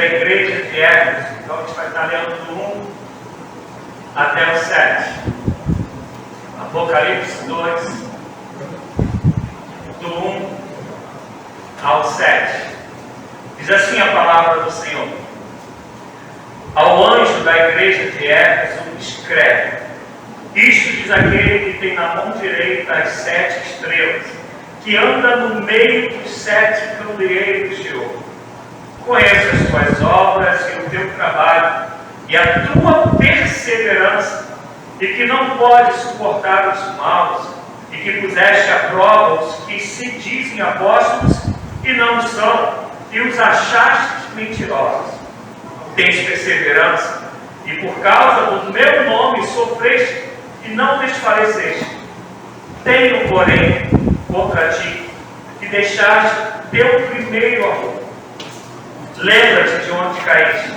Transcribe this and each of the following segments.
da igreja de Éfeso. Então a gente vai estar lendo do 1 até o 7. Apocalipse 2, do 1 ao 7. Diz assim a palavra do Senhor: ao anjo da igreja de Éfeso escreve: isto diz aquele que tem na mão direita as 7 estrelas, que anda no meio dos 7 candeeiros de ouro. Conheço as tuas obras e o teu trabalho, e a tua perseverança, e que não podes suportar os maus, e que puseste à prova os que se dizem apóstolos e não são, e os achaste mentirosos. Tens perseverança, e por causa do meu nome sofreste e não desfaleceste. Tenho, porém, contra ti, que deixaste teu primeiro amor. Lembra-te de onde caíste,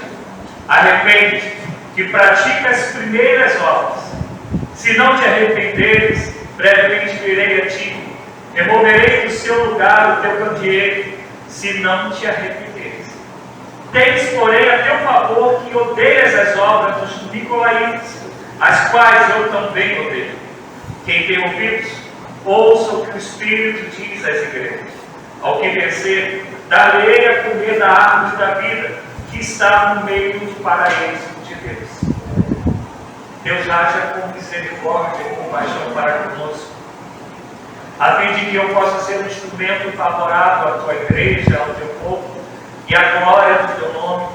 arrepende-te, que pratica as primeiras obras. Se não te arrependeres, brevemente virei a ti, removerei do seu lugar o teu candeeiro, se não te arrependeres. Tens, porém, a teu favor que odeias as obras dos nicolaítas, as quais eu também odeio. Quem tem ouvidos, ouça o que o Espírito diz às igrejas. Ao que vencer, darei a comer da árvore da vida, que está no meio do paraíso de Deus. Deus haja com misericórdia e compaixão para conosco, a fim de que eu possa ser um instrumento favorável à tua igreja, ao teu povo, e à glória do teu nome,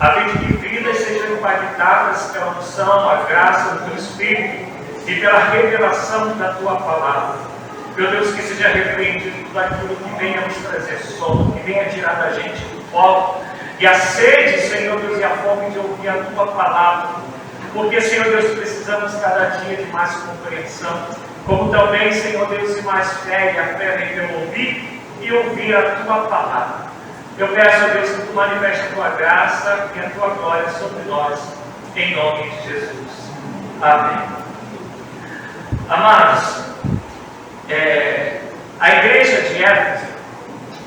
a fim de que vidas sejam impactadas pela unção, a graça do teu Espírito e pela revelação da tua palavra. Meu Deus, que seja repreendido tudo aquilo que venha nos trazer sono, que venha tirar da gente do pó, e a sede, Senhor Deus, e a fome de ouvir a tua palavra, porque, Senhor Deus, precisamos cada dia de mais compreensão, como também, Senhor Deus, de mais fé, e a fé vem pelo ouvir e ouvir a tua palavra. Eu peço a Deus que tu manifeste a tua graça e a tua glória sobre nós, em nome de Jesus. Amém. Amados, a igreja de Éfeso,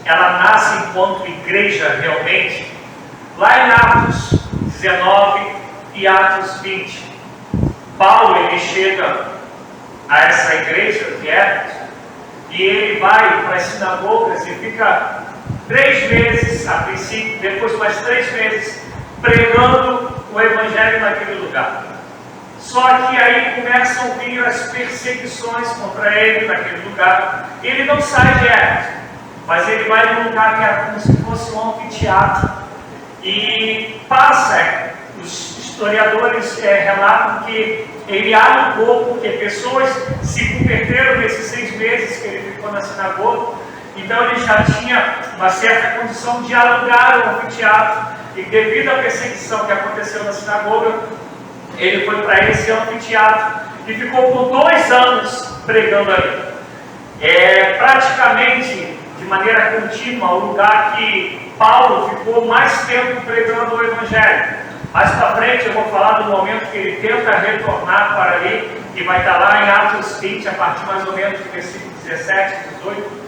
ela nasce enquanto igreja realmente, lá em Atos 19 e Atos 20. Paulo, ele chega a essa igreja de Éfeso, e ele vai para as sinagogas e fica 3 meses, a princípio, depois mais 3 meses, pregando o evangelho naquele lugar. Só que aí começam a vir as perseguições contra ele naquele lugar. Ele não sai de Éfeso, mas ele vai num lugar que era como se fosse um anfiteatro, e passa, os historiadores relatam que ele alugou, porque pessoas se converteram nesses 6 meses que ele ficou na sinagoga. Então ele já tinha uma certa condição de alugar o anfiteatro, e devido à perseguição que aconteceu na sinagoga, ele foi para esse anfiteatro e ficou por 2 anos pregando ali. Praticamente de maneira contínua, o lugar que Paulo ficou mais tempo pregando o evangelho. Mais para frente eu vou falar do momento que ele tenta retornar para ali, que vai estar lá em Atos 20, a partir mais ou menos do versículo 17, 18.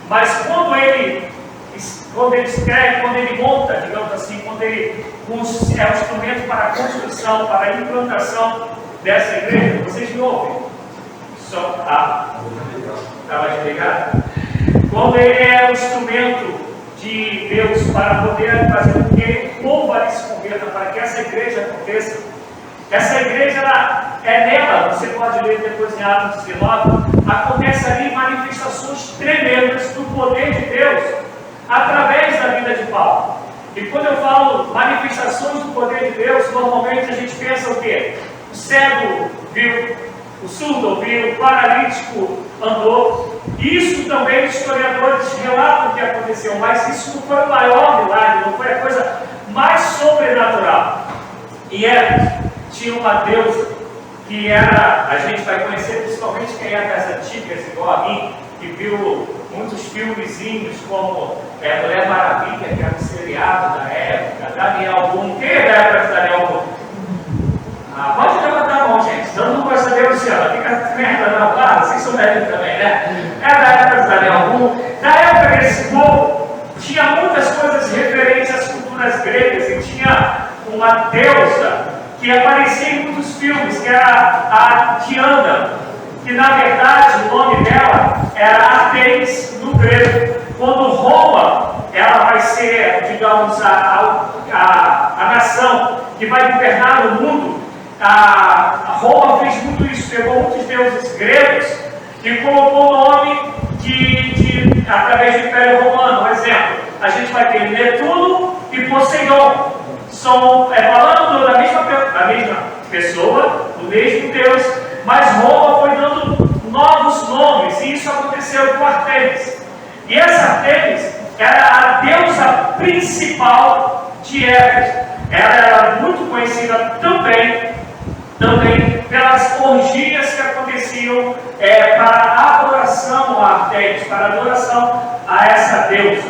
Mas quando ele escreve, quando ele monta, digamos assim, quando ele é um instrumento para a construção, para a implantação dessa igreja, vocês me ouvem? Só estava desligado? Quando ele é um instrumento de Deus para poder fazer com que o povo ali se converta, para que essa igreja aconteça. Essa igreja, nela, você pode ler depois em Atos 19, acontece ali manifestações tremendas do poder de Deus através da vida de Paulo. E quando eu falo manifestações do poder de Deus, normalmente a gente pensa o quê? O cego viu, o surdo ouviu, o paralítico andou. Isso também os historiadores relatam que aconteceu, mas isso não foi o maior milagre, não foi a coisa mais sobrenatural. E tinha uma deusa que a gente vai conhecer principalmente quem é das antigas, igual a mim, que viu muitos filmezinhos como Mulher Maravilha, que era um seriado da época, Daniel Boone. Quem é da época de Daniel Boone? Pode levantar a mão, gente. Todo mundo vai saber, Luciana. Fica merda na barra, vocês são velhos também, né? É da época de Daniel Boone. Na época desse povo, tinha muitas coisas referentes às culturas gregas e uma deusa que aparecia em muitos filmes, que era a Diana, que na verdade o nome dela era Artemis no grego. Quando Roma, ela vai ser, digamos, a nação que vai governar o mundo, a Roma fez muito isso, pegou muitos deuses gregos e colocou o nome através do Império Romano. Por exemplo, a gente vai ter Netuno e Poseidon. São falando da mesma pessoa, do mesmo Deus, mas Roma foi dando novos nomes, e isso aconteceu com Artemis. E essa Artemis era a deusa principal de Éfeso. Ela era muito conhecida também pelas orgias que aconteciam para a adoração a Artemis, para a adoração a essa deusa.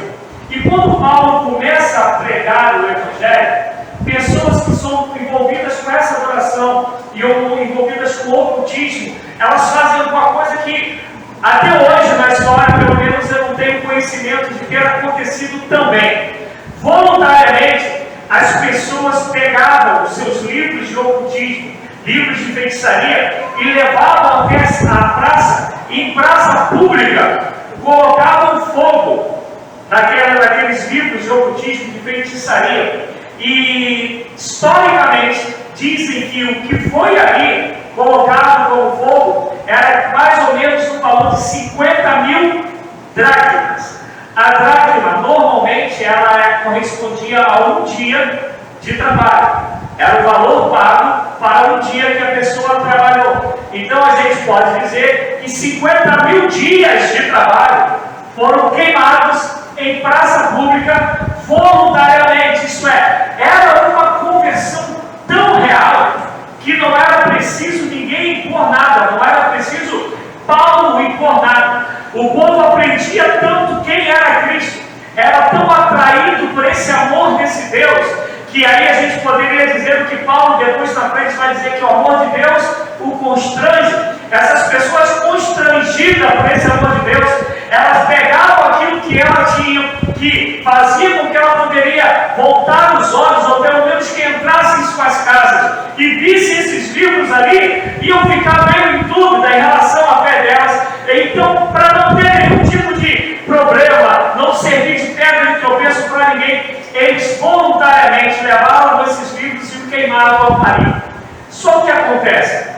E quando Paulo começa a pregar o Evangelho, pessoas que são envolvidas com essa adoração e envolvidas com o ocultismo, elas fazem alguma coisa que até hoje na história, pelo menos eu não tenho conhecimento de ter acontecido também. Voluntariamente, as pessoas pegavam os seus livros de ocultismo, livros de feitiçaria, e levavam até a praça, e em praça pública colocavam fogo naqueles livros de ocultismo, de feitiçaria. E historicamente dizem que o que foi ali colocado como fogo era mais ou menos no valor de 50.000 dracmas. A dracma normalmente ela correspondia a um dia de trabalho. Era o valor pago para um dia que a pessoa trabalhou. Então a gente pode dizer que 50.000 dias de trabalho foram queimados em praça pública voluntariamente. Isso era uma conversão tão real que não era preciso ninguém impor nada, não era preciso Paulo impor nada. O povo aprendia tanto quem era Cristo, era tão atraído por esse amor desse Deus, que aí a gente poderia dizer o que Paulo depois na frente vai dizer, que o amor de Deus o constrange. Essas pessoas constrangidas por esse amor de Deus, elas pegavam aquilo que ela tinha, que fazia com que ela poderia voltar os olhos, ou pelo menos que entrasse em suas casas e visse esses livros ali, iam ficar meio em dúvida em relação à fé delas. Então, para não ter nenhum tipo de problema, não servir de pedra de tropeço para ninguém, eles voluntariamente levavam esses livros e o queimavam ao marinho. Só que acontece,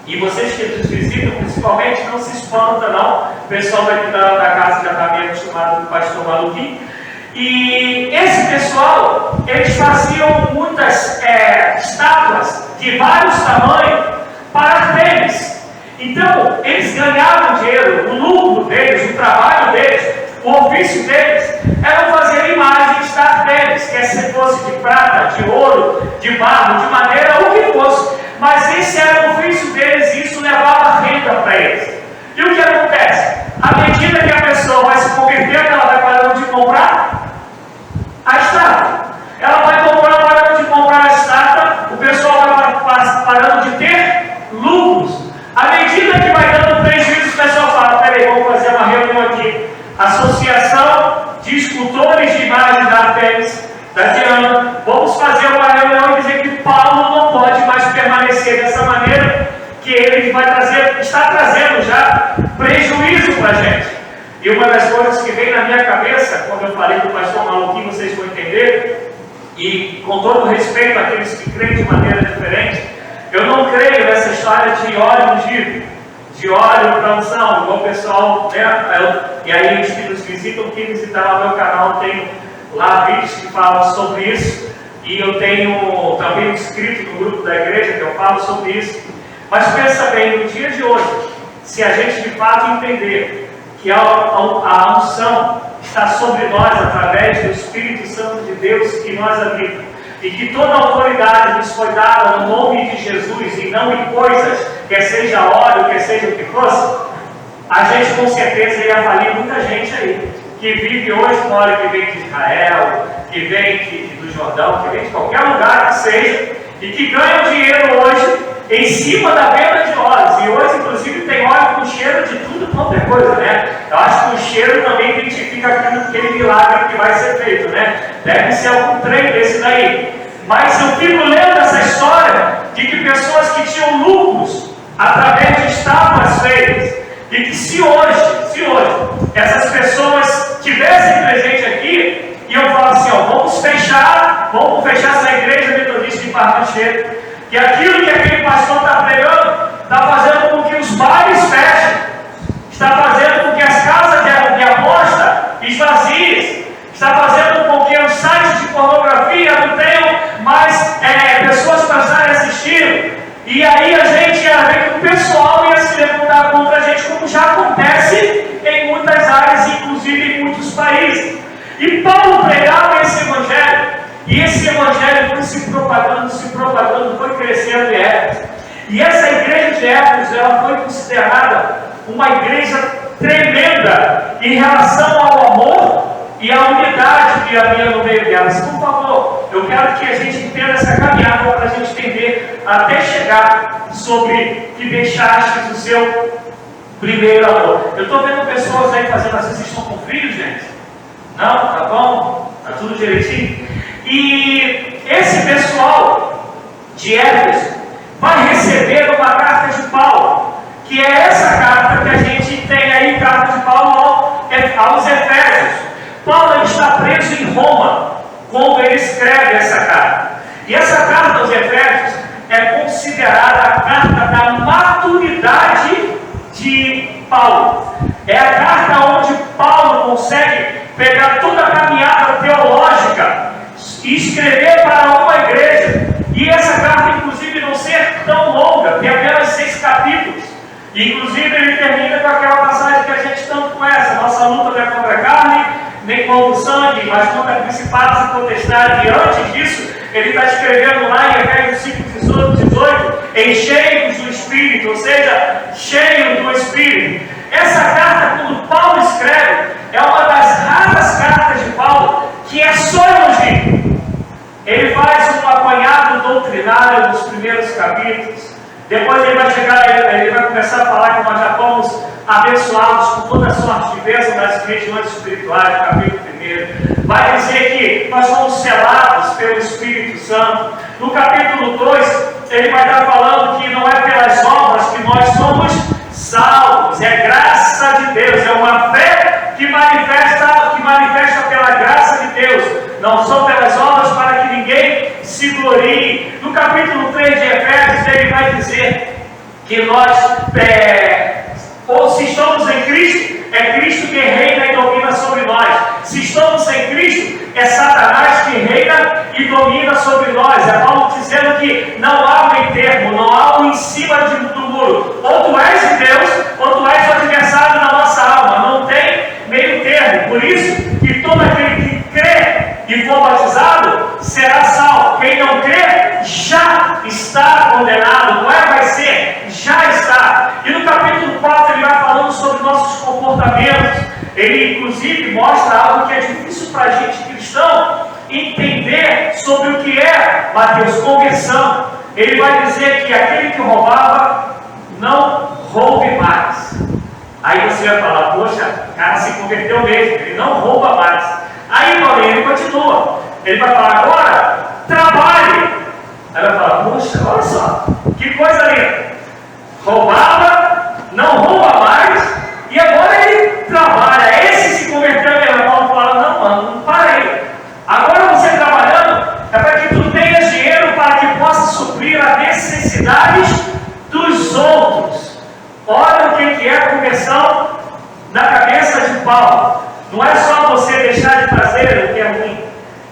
e vocês que nos visitam, principalmente, não se espantam não, o pessoal daqui da casa já está meio acostumado com o pastor Maluquinho, e esse pessoal, eles faziam muitas estátuas de vários tamanhos para Artemis. Então, eles ganhavam dinheiro, o lucro deles, o trabalho deles, o ofício deles, era fazer imagens da Artemis, quer se fosse de prata, de ouro, de barro, de madeira, o que fosse. Mas esse era o ofício deles e isso levava renda para eles. E o que acontece? À medida que a pessoa vai se convertendo, ela vai parando de comprar a estátua. Ela vai parando de comprar a estátua, o pessoal vai parando de ter lucros. À medida que vai dando prejuízo, o pessoal fala, peraí, vamos fazer uma reunião aqui. Associação de Escultores de Imagens da Artemis, da Diana, vamos fazer uma reunião e dizer que Paulo não pode mais permanecer dessa maneira, que ele está trazendo já prejuízo para a gente. E uma das coisas que vem na minha cabeça, quando eu falei com o pastor Maluquinho, vocês vão entender, e com todo respeito àqueles que creem de maneira diferente, eu não creio nessa história de óleo ungido, de óleo para unção, igual o pessoal, né? E aí os que nos visitam, quem visitar lá no meu canal, tem lá vídeos que falam sobre isso, e eu tenho também escrito no grupo da igreja que eu falo sobre isso. Mas pensa bem, no dia de hoje, se a gente de fato entender que a unção está sobre nós através do Espírito Santo de Deus que nós habitamos, e que toda a autoridade nos foi dada no nome de Jesus e não em coisas, quer seja óleo, quer seja o que fosse, a gente com certeza ia valer muita gente aí, que vive hoje fora, que vem de Israel, que vem do Jordão, que vem de qualquer lugar que seja, e que ganha dinheiro hoje em cima da venda de óleos. E hoje, inclusive, tem óleo com cheiro de tudo quanto é coisa, né? Eu acho que o cheiro também identifica aquele milagre que vai ser feito, né? Deve ser algum trem desse daí. Mas o que fico lendo essa história de que pessoas que tinham lucros através de estátuas feitas, e que se hoje essas pessoas tivessem presente aqui, e eu falo assim, vamos fechar essa igreja metodista de Barra Cheia, que aquilo que aquele pastor está pregando, está fazendo com que os bares fechem, está fazendo com que as casas de aposta esvazies, está fazendo com que os sites de pornografia não tenham mais pessoas para estarem assistindo. E aí a gente ia ver que o pessoal ia se levantar contra a gente, como já acontece em muitas áreas, inclusive em muitos países. E Paulo pregava esse evangelho, e esse evangelho foi se propagando, foi crescendo em Éfeso. E essa igreja de Éfeso, ela foi considerada uma igreja tremenda em relação ao amor e à unidade que havia no meio delas. Por favor, eu quero que a gente entenda essa caminhada para a gente entender até chegar sobre que deixaste o seu primeiro amor. Eu estou vendo pessoas aí fazendo assim, vocês estão com frio, gente? Não? Tá bom? Tá tudo direitinho? E esse pessoal de Éfeso vai receber uma carta de Paulo, que é essa carta que a gente tem aí, carta de Paulo aos Efésios. Paulo está preso em Roma quando ele escreve essa carta. E essa carta aos Efésios é considerada a carta da maturidade de Paulo. É a carta onde Paulo consegue pegar toda a caminhada teológica e escrever para uma igreja. E essa carta, inclusive, não ser tão longa, tem apenas 6 capítulos. Inclusive, ele termina com aquela passagem que a gente tanto conhece: a nossa luta não é contra a carne, nem contra o sangue, mas contra principados e potestades. E antes disso, ele está escrevendo lá em Efésios 5:18, encheios do Espírito, ou seja, cheio do Espírito. Essa carta, quando Paulo escreve, é uma das raras cartas de Paulo que é só elogio. Ele faz um apanhado doutrinário nos primeiros capítulos. Depois ele vai começar a falar que nós já fomos abençoados com toda a sorte de bênção das regiões espirituais, no capítulo 1. Vai dizer que nós somos selados pelo Espírito Santo. No capítulo 2, ele vai estar falando que não é pelas obras que nós somos salvos, é graça de Deus, é uma fé que manifesta pela graça de Deus, não são pelas obras para que ninguém se glorie. No capítulo 3 de Efésios, ele vai dizer que nós, ou se estamos em Cristo, é Cristo que reina e domina sobre nós. Se estamos em Cristo, é Satanás que reina e domina sobre nós. É Paulo dizendo que não há meio termo, não há um em cima do muro. Ou tu és de Deus, ou tu és o adversário da nossa alma. Não tem meio termo. Por isso que todo aquele que crê e for batizado será salvo. Quem não crê já está condenado. Não vai ser, já está. E no capítulo 4 ele vai falando sobre nossos comportamentos. Ele inclusive mostra algo que é difícil para a gente cristão entender sobre o que é, Mateus, conversão. Ele vai dizer que aquele que roubava, não roube mais. Aí você vai falar, poxa, o cara se converteu mesmo, ele não rouba mais. Aí Paulinho, ele continua, ele vai falar, agora, trabalhe. Aí vai falar, poxa, olha só, que coisa linda. Roubava, não rouba mais, e agora ele trabalha. Esse se converteu mesmo. Paulo fala, não mano, não para aí. Agora você trabalhando, é para que tu tenhas dinheiro para que possa suprir as necessidades dos outros. Olha o que é a conversão na cabeça de Paulo. Não é só você deixar de fazer o que é ruim,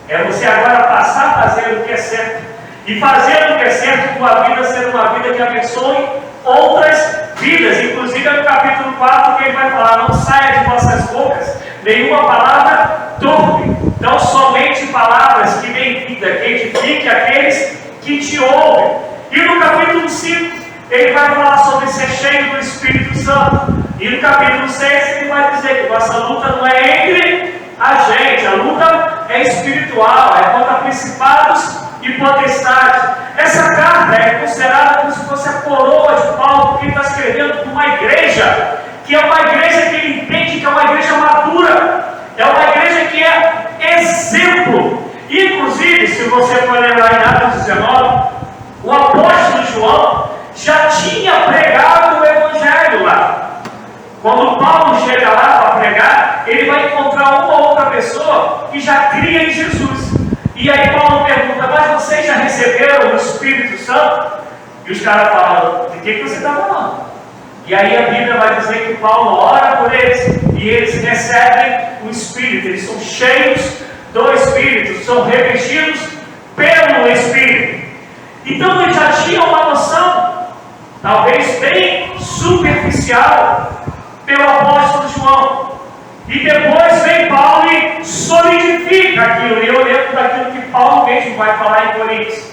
é você agora passar a fazer o que é certo. E fazer o que é certo, tua vida ser uma vida que abençoe outras vidas. Inclusive no capítulo 4 que ele vai falar, não saia de vossas bocas nenhuma palavra torpe, então somente palavras que deem vida, que edifiquem aqueles que te ouvem. E no capítulo 5 ele vai falar sobre ser cheio do Espírito Santo. E no capítulo 6 ele vai dizer que nossa luta não é entre a gente, a luta é espiritual, é contra principados e potestades. Essa carta é considerada como se fosse a coroa de Paulo, porque ele está escrevendo para uma igreja, que é uma igreja que ele entende que é uma igreja madura, é uma igreja que é exemplo. Inclusive, se você for lembrar em Atos 19, o apóstolo João já tinha pregado o Evangelho lá. Quando Paulo chega lá para pregar, ele vai encontrar uma ou outra pessoa que já cria em Jesus. E aí Paulo pergunta: mas vocês já receberam o Espírito Santo? E os caras falam: de que você está falando? E aí a Bíblia vai dizer que Paulo ora por eles, e eles recebem o Espírito. Eles são cheios do Espírito, são revestidos pelo Espírito. Então eles já tinham uma noção, talvez bem superficial, pelo apóstolo João. E depois vem Paulo e solidifica aquilo. E eu lembro daquilo que Paulo mesmo vai falar em Coríntios: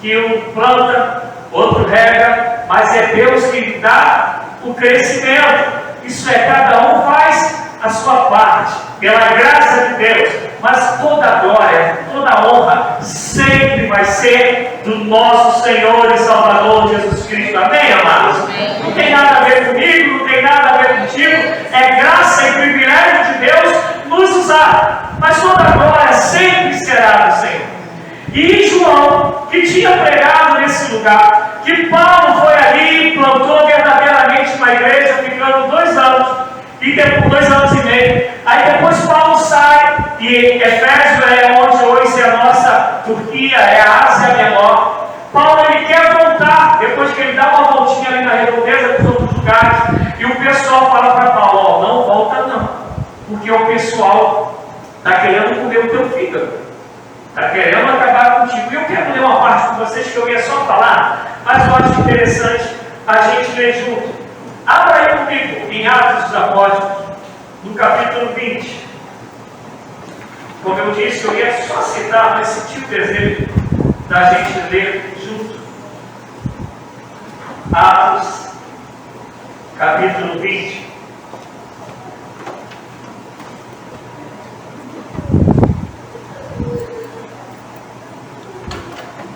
que um planta, outro rega, mas é Deus que dá o crescimento. Isso é, cada um faz a sua parte, pela graça de Deus. Mas toda a glória, toda a honra sempre vai ser do nosso Senhor e Salvador Jesus Cristo. Amém, amados? Amém. Não tem nada a ver comigo, não tem nada a ver contigo. É graça e privilégio de Deus nos usar. Mas toda a glória sempre será do Senhor. E João, que tinha pregado nesse lugar, que Paulo foi ali e plantou verdadeiramente uma igreja, ficando 2 anos, e depois 2 anos e meio. Aí depois Paulo sai, e Efésio é onde hoje é a nossa Turquia, é a Ásia Menor. Paulo ele quer voltar, depois que ele dá uma voltinha ali na redondeza dos outros lugares, e o pessoal fala para Paulo: ó, não volta não, porque o pessoal está querendo comer o teu fígado. Está querendo acabar contigo. E eu quero ler uma parte com vocês que eu ia só falar, mas eu acho interessante a gente ler junto. Abra aí comigo em Atos dos Apóstolos, no capítulo 20. Como eu disse, eu ia só citar, mas senti o desejo da gente ler junto. Atos, capítulo 20.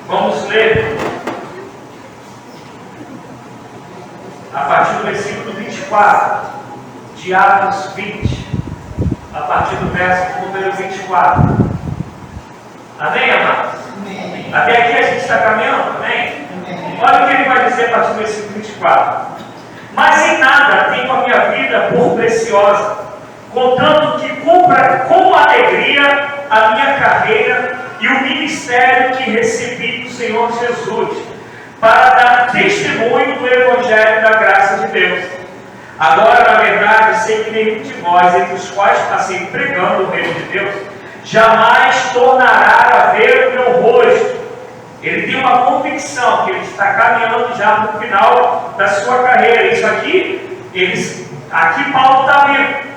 Vamos ler a partir do versículo 24 de Atos 20, a partir do verso número 24. Amém, amados? Amém. Até aqui a gente está caminhando, amém? Amém. Olha o que ele vai dizer a partir do versículo 24. Mas em nada tenho a minha vida por preciosa, contanto que cumpra com alegria a minha carreira e o ministério que recebi do Senhor Jesus, para dar testemunho do Evangelho da graça de Deus. Agora, na verdade, sei que nenhum de vós, entre os quais passei pregando o reino de Deus, jamais tornará a ver o meu rosto. Ele tem uma convicção que ele está caminhando já no final da sua carreira. Isso aqui, aqui Paulo está vivo.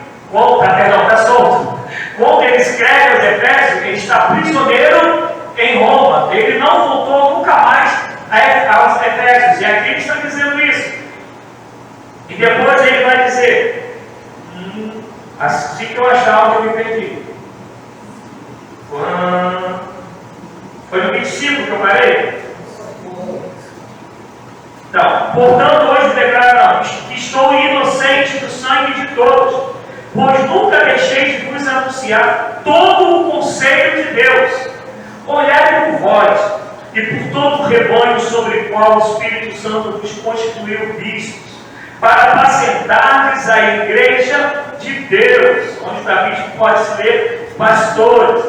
Está solto. Quando ele escreve aos Efésios, ele está prisioneiro em Roma. Ele não voltou nunca mais aos Efésios. E aqui ele está dizendo isso. E depois ele vai dizer: assim que eu achar onde eu me perdi. Foi no 25 que eu parei? Então, portanto, hoje declaro que estou inocente do sangue de todos, pois nunca deixei de vos anunciar todo o conselho de Deus. Olhai por vós e por todo o rebanho sobre o qual o Espírito Santo vos constituiu bispos, para apacentar-lhes a igreja de Deus, onde Davi pode se ler pastores,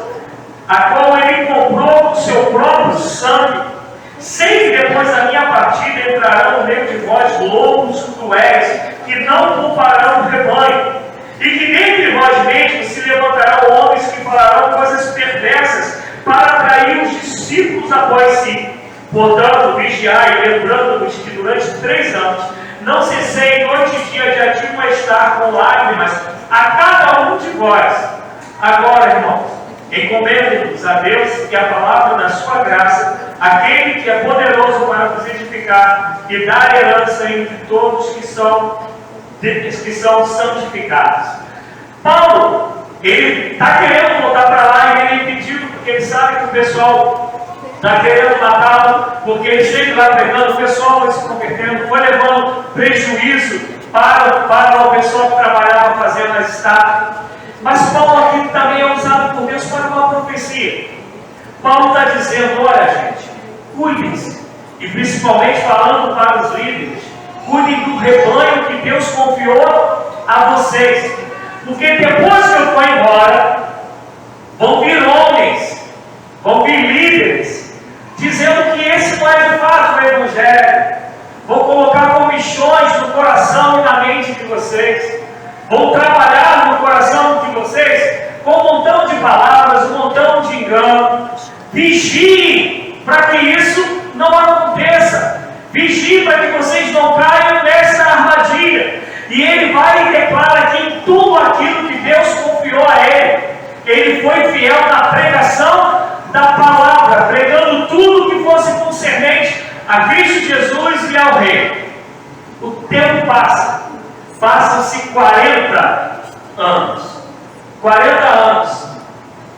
a qual ele comprou com seu próprio sangue. Sei que depois da minha partida entrarão no meio de vós lobos cruéis, que não pouparão o rebanho, e que dentre vós mesmos se levantarão homens que falarão coisas perversas para atrair os discípulos após si. Portanto, vigiai, lembrando-vos que durante 3 anos não cessei noite e dia de admoestar com lágrimas a cada um de vós. Agora, irmãos, encomendo-vos a Deus e a palavra da sua graça, aquele que é poderoso para vos edificar e dar herança entre todos que são santificados. Paulo, ele está querendo voltar para lá e ele é impedido, porque ele sabe que o pessoal está querendo matá-lo, porque ele chega lá pregando, o pessoal foi se convertendo, foi levando prejuízo para o pessoal que trabalhava fazendo as estátuas. Mas Paulo aqui também é usado por Deus para uma profecia. Paulo está dizendo: olha, gente, cuidem-se. E principalmente falando para os líderes, cuidem do rebanho que Deus confiou a vocês. Porque depois que eu for embora, vão vir homens, vão vir líderes, dizendo que esse não é de fato o Evangelho. Vão colocar comichões no coração e na mente de vocês. Vão trabalhar no coração de vocês com um montão de palavras, um montão de engano. Vigiem para que isso não aconteça. Vigiem para que vocês não caiam nessa armadilha. E ele vai e declara que em tudo aquilo que Deus confiou a ele foi fiel na pregação da palavra, pregando tudo que fosse concernente a Cristo Jesus e ao Rei. O tempo passa. Passam-se 40 anos. 40 anos.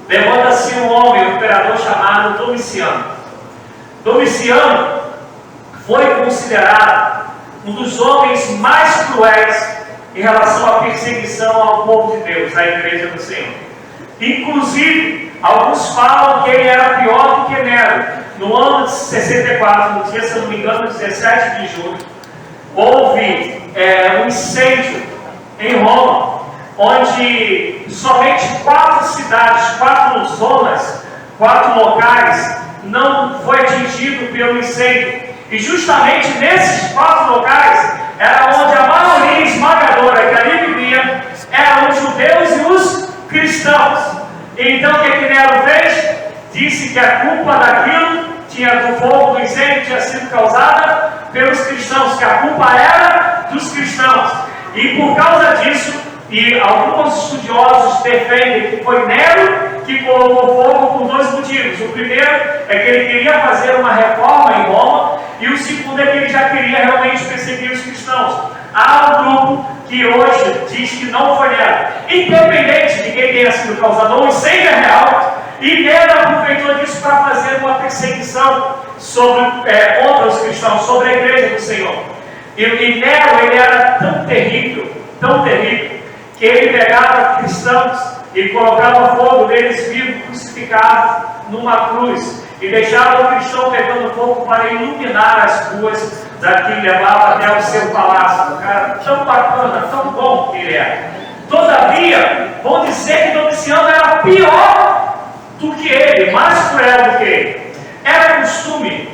Levanta-se um homem, um imperador chamado Domiciano. Domiciano foi considerado um dos homens mais cruéis em relação à perseguição ao povo de Deus, à igreja do Senhor. Inclusive, alguns falam que ele era pior do que Nero. No ano de 64, no dia, se não me engano, 17 de julho, houve um incêndio em Roma, onde somente 4 cidades, 4 zonas, 4 locais não foi atingido pelo incêndio. E justamente nesses 4 locais era onde a maioria esmagadora que ali vivia eram os judeus e os cristãos. Então o que Nero fez? Disse que a culpa daquilo do fogo do incêndio tinha sido causada pelos cristãos, que a culpa era dos cristãos. E por causa disso, e alguns estudiosos defendem que foi Nero que colocou fogo por 2 motivos. O primeiro é que ele queria fazer uma reforma em Roma, e o segundo é que ele já queria realmente perseguir os cristãos. Há um grupo que hoje diz que não foi Nero. Independente de quem tenha sido causador, o incêndio é real, e Nero aproveitou disso para fazer uma perseguição contra os cristãos, sobre a igreja do Senhor. E Nero, ele era tão terrível, que ele pegava cristãos e colocava fogo neles vivos, crucificados numa cruz, e deixava o cristão pegando fogo para iluminar as ruas daqui, levava até o seu palácio. Um cara tão bacana, tão bom que ele era. Todavia, vão dizer que Domiciano era pior do que ele, mais cruel do que ele. Era costume,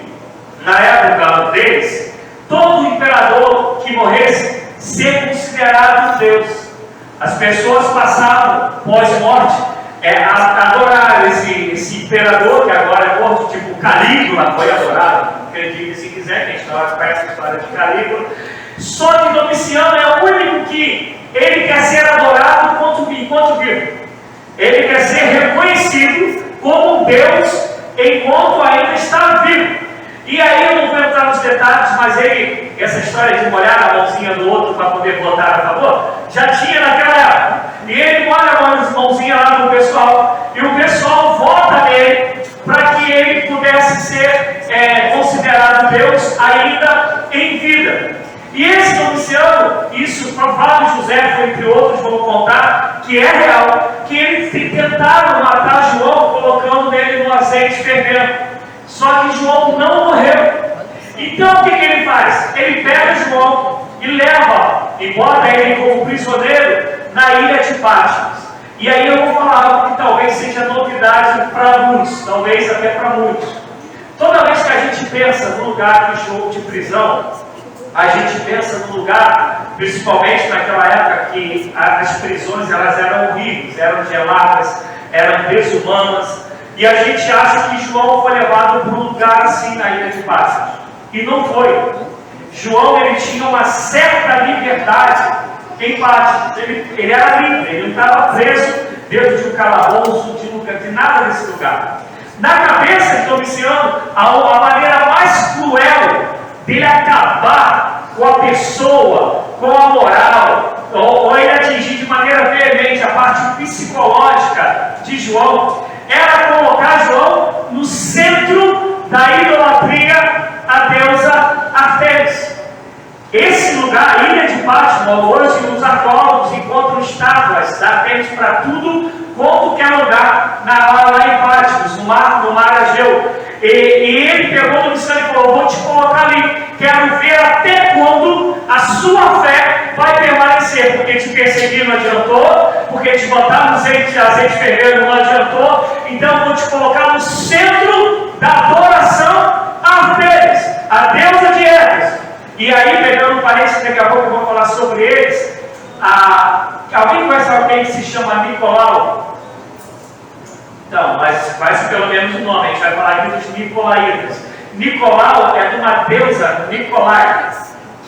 na época deles, todo imperador que morresse ser considerado Deus. As pessoas passavam, pós-morte, a adorar esse imperador, que agora é morto, tipo Calígula foi adorado. Acredite se quiser, quem conhece a história de Calígula. Só que Domiciano é o único que ele quer ser adorado enquanto vivo. Ele quer ser reconhecido como Deus enquanto ainda está vivo. E aí eu não vou entrar nos detalhes, mas essa história de molhar a mãozinha do outro para poder votar a favor, já tinha naquela época. E ele molha a mãozinha lá no pessoal, e o pessoal vota nele para que ele pudesse ser considerado Deus ainda em vida. E esse Domiciano, isso Flávio José, entre outros, vão contar, que é real, que eles tentaram matar João colocando nele no azeite fervendo. Só que João não morreu. Então o que ele faz? Ele pega João e leva, e bota ele como prisioneiro na ilha de Patmos. E aí eu vou falar algo que talvez seja novidade para muitos, talvez até para muitos. Toda vez que a gente pensa no lugar de prisão, a gente pensa no lugar, principalmente naquela época que as prisões elas eram horríveis, eram geladas, eram desumanas. E a gente acha que João foi levado para um lugar assim na ilha de Patmos. E não foi. João, ele tinha uma certa liberdade em Patmos. Ele era livre, ele não estava preso dentro de um calabouço, de nada desse lugar. Na cabeça de Domiciano, a maneira mais cruel dele acabar com a pessoa, com a moral, ou ele atingir de maneira veemente a parte psicológica de João, era colocar João no centro da idolatria à deusa Artemis. Esse lugar, a ilha de Patmos, hoje os arqueólogos encontram estátuas da Artemis para tudo quanto que é lugar lá em Patmos, no mar Egeu. E ele pegou no missão e falou: vou te colocar ali, quero ver até quando a sua fé vai permanecer, porque te perseguir não adiantou, porque te botar no azeite fervendo não adiantou, então vou te colocar no centro da adoração a Artemis, a deusa de Éfeso. E aí, pegando um parênteses, daqui a pouco eu vou falar sobre eles. Alguém conhece alguém que se chama Nicolau? Então, mas faz pelo menos o nome, a gente vai falar aqui dos Nicolaitas. Nicolau é de uma deusa, Nicolai,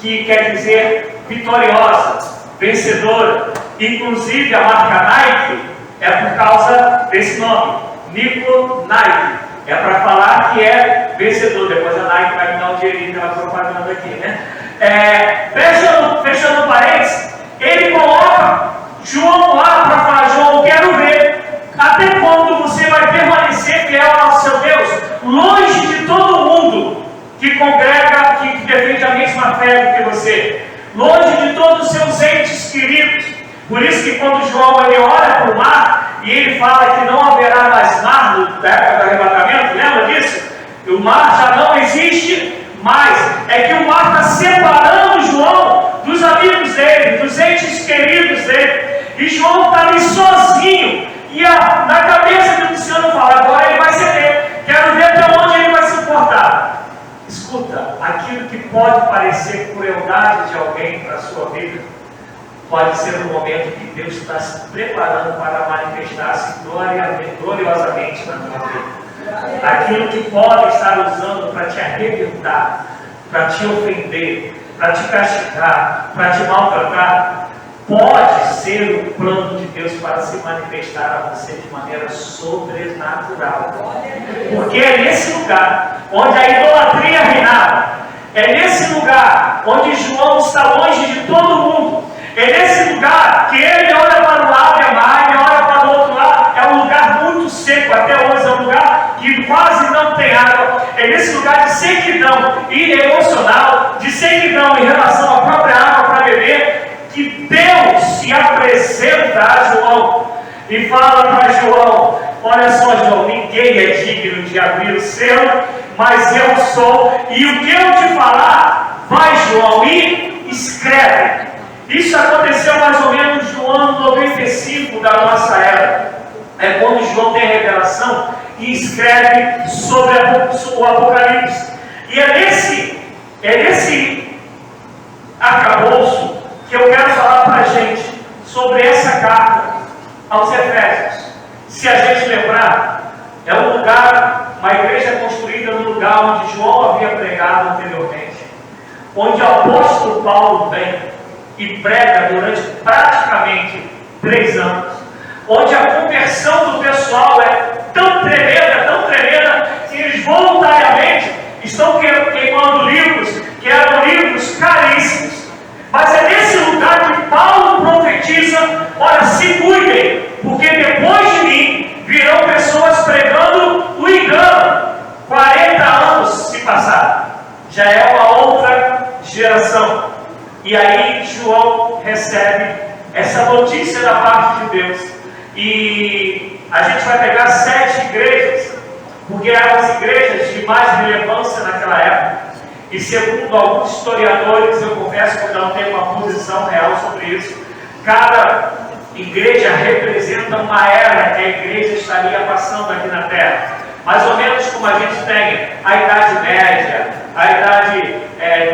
que quer dizer vitoriosa, vencedora. Inclusive a marca Nike é por causa desse nome, Nico Nike. É para falar que é vencedor. Depois a Nike vai me dar um dinheirinho pela propaganda aqui, né? Fechando parênteses, ele coloca João lá para falar: João, quero ver até quando você vai permanecer fiel ao seu Deus, longe de todo mundo que congrega, que defende a mesma fé do que você, longe de todos os seus entes queridos. Por isso que quando João ele olha para o mar e ele fala que não haverá mais mar na época do arrebatamento, lembra disso? O mar já não existe mais. É que o mar está separando João dos amigos dele, dos entes queridos dele. E João está ali sozinho. E na cabeça do Luciano fala: agora ele vai ceder. Quero ver até onde ele vai se portar. Escuta, aquilo que pode parecer crueldade de alguém para a sua vida, pode ser um momento que Deus está se preparando para manifestar-se gloriosamente na tua vida. Aquilo que pode estar usando para te arrebentar, para te ofender, para te castigar, para te maltratar, pode ser o plano de Deus para se manifestar a você de maneira sobrenatural. Porque é nesse lugar onde a idolatria reinava, é nesse lugar onde João está longe de todo mundo, é nesse lugar que ele olha para o lado e é mar, ele olha para o outro lado, é um lugar muito seco, até hoje é um lugar que quase não tem água. É nesse lugar de sequidão e emocional, de sequidão em relação à própria água para beber, que Deus se apresenta a João e fala para João: olha só, João, ninguém é digno de abrir o selo, mas eu sou, e o que eu te falar, vai, João, e escreve. Isso aconteceu mais ou menos no ano 95 da nossa era. É quando João tem a revelação e escreve sobre o Apocalipse. E é nesse arcabouço que eu quero falar para a gente sobre essa carta aos Efésios. Se a gente lembrar, é um lugar, uma igreja construída no lugar onde João havia pregado anteriormente, onde o apóstolo Paulo vem e prega durante praticamente 3 anos, onde a conversão do pessoal é tão tremenda, que eles voluntariamente estão queimando livros, que eram livros caríssimos. Mas é nesse lugar que Paulo profetiza: olha, se cuidem, porque depois de mim virão pessoas pregando o engano. 40 anos se passaram, já é uma outra geração. E aí João recebe essa notícia da parte de Deus. E a gente vai pegar 7 igrejas, porque eram as igrejas de mais relevância naquela época. E segundo alguns historiadores, eu confesso que eu não tenho uma posição real sobre isso, cada igreja representa uma era que a igreja estaria passando aqui na Terra. Mais ou menos como a gente tem a Idade Média, a Idade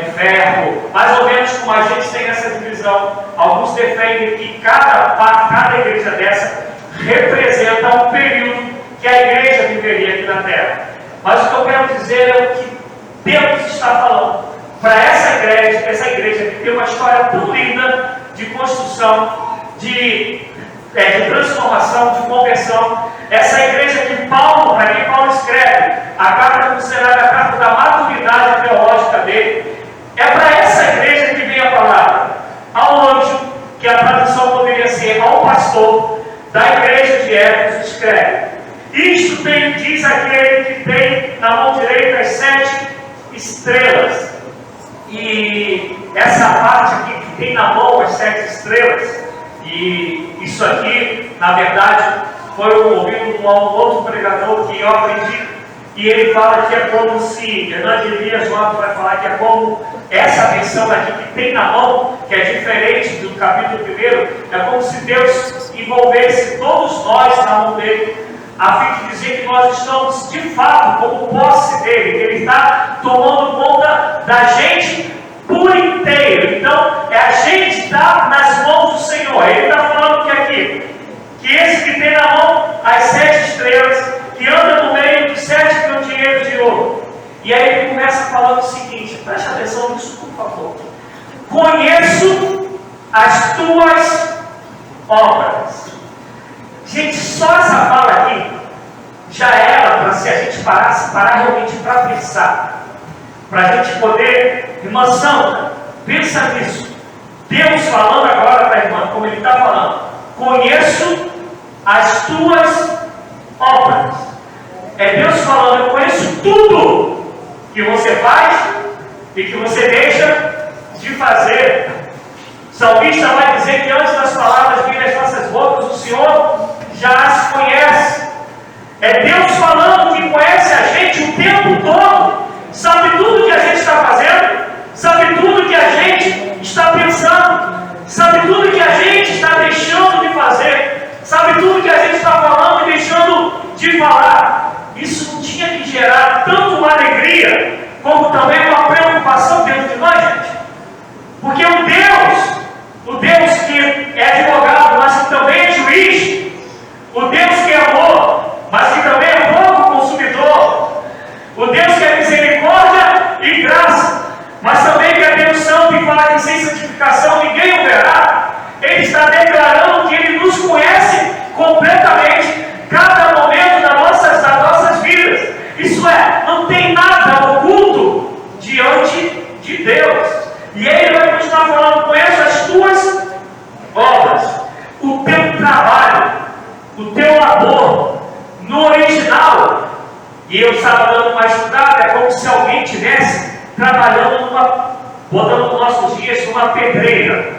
do Ferro, mais ou menos como a gente tem essa divisão. Alguns defendem que cada igreja dessa representa um período que a igreja viveria aqui na Terra. Mas o que eu quero dizer é o que Deus está falando para essa igreja que tem uma história tão linda de construção, de transformação, de conversão. Essa igreja que para quem Paulo escreve, a carta considerada a carta da maturidade teológica dele, é para essa igreja que vem a palavra. Ao anjo, que a tradução poderia ser ao pastor da igreja de Éfeso, escreve: isto diz aquele que tem na mão direita as 7 estrelas. E essa parte aqui que tem na mão as 7 estrelas, e isso aqui, na verdade, foi ouvido de um outro pregador que eu aprendi. E ele fala que é como se, Hernando Elias Lopes vai falar que é como essa versão aqui que tem na mão, que é diferente do capítulo 1, é como se Deus envolvesse todos nós na mão dele, a fim de dizer que nós estamos de fato como posse dele, que ele está tomando conta da gente por inteiro. Então, a gente está nas mãos do Senhor. Ele está falando que aqui, que esse que tem na mão as 7 estrelas, que anda no meio dos 7 candeeiros de ouro. E aí ele começa falando o seguinte, preste atenção nisso, por favor. Conheço as tuas obras. Gente, só essa fala aqui já era para, se a gente parar realmente para pensar, para a gente poder, irmã Sandra, pensa nisso. Deus falando agora para a irmã, como ele está falando, conheço as tuas obras. É Deus falando, eu conheço tudo que você faz e que você deixa de fazer. O salmista vai dizer que antes das palavras virem às nossas bocas, o Senhor já as conhece. É Deus falando que conhece a gente o tempo todo, sabe tudo que a gente está fazendo, sabe tudo que a gente está pensando, sabe tudo que a gente está deixando de fazer, sabe tudo que a gente está falando e deixando de falar. Isso não tinha que gerar tanto uma alegria, como também uma preocupação dentro de nós, gente. Porque o Deus que é advogado, mas que também é juiz, o Deus que é amor, mas que também é fogo consumidor, o Deus que é misericórdia e graça, mas também que é Deus santo e fala que sem santificação ninguém o verá, ele está declarando que ele nos conhece completamente, cada momento das nossas vidas. Isso é, não tem nada oculto diante de Deus. E ele vai continuar falando, conheço as tuas obras, o teu trabalho, o teu labor, no original. E eu estava dando uma estudada, é como se alguém estivesse trabalhando botando nos nossos dias numa pedreira.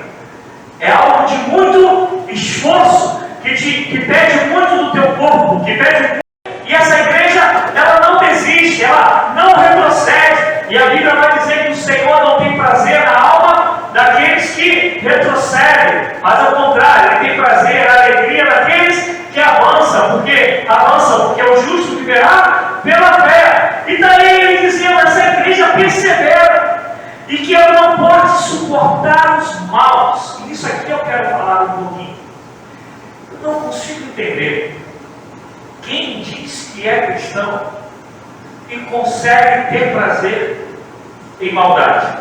É algo de muito esforço, que pede muito do teu corpo, que pede muito. E essa igreja, ela não desiste, ela não retrocede. E a Bíblia vai dizer que o Senhor não tem prazer na alma daqueles que retrocedem, mas ao contrário, Ele tem prazer, a alegria daqueles que avançam, porque o justo viverá pela fé. E daí ele dizendo, essa igreja persevera, e que ela não pode suportar os maus. E isso aqui eu quero falar um pouquinho. Eu não consigo entender quem diz que é cristão e consegue ter prazer em maldade,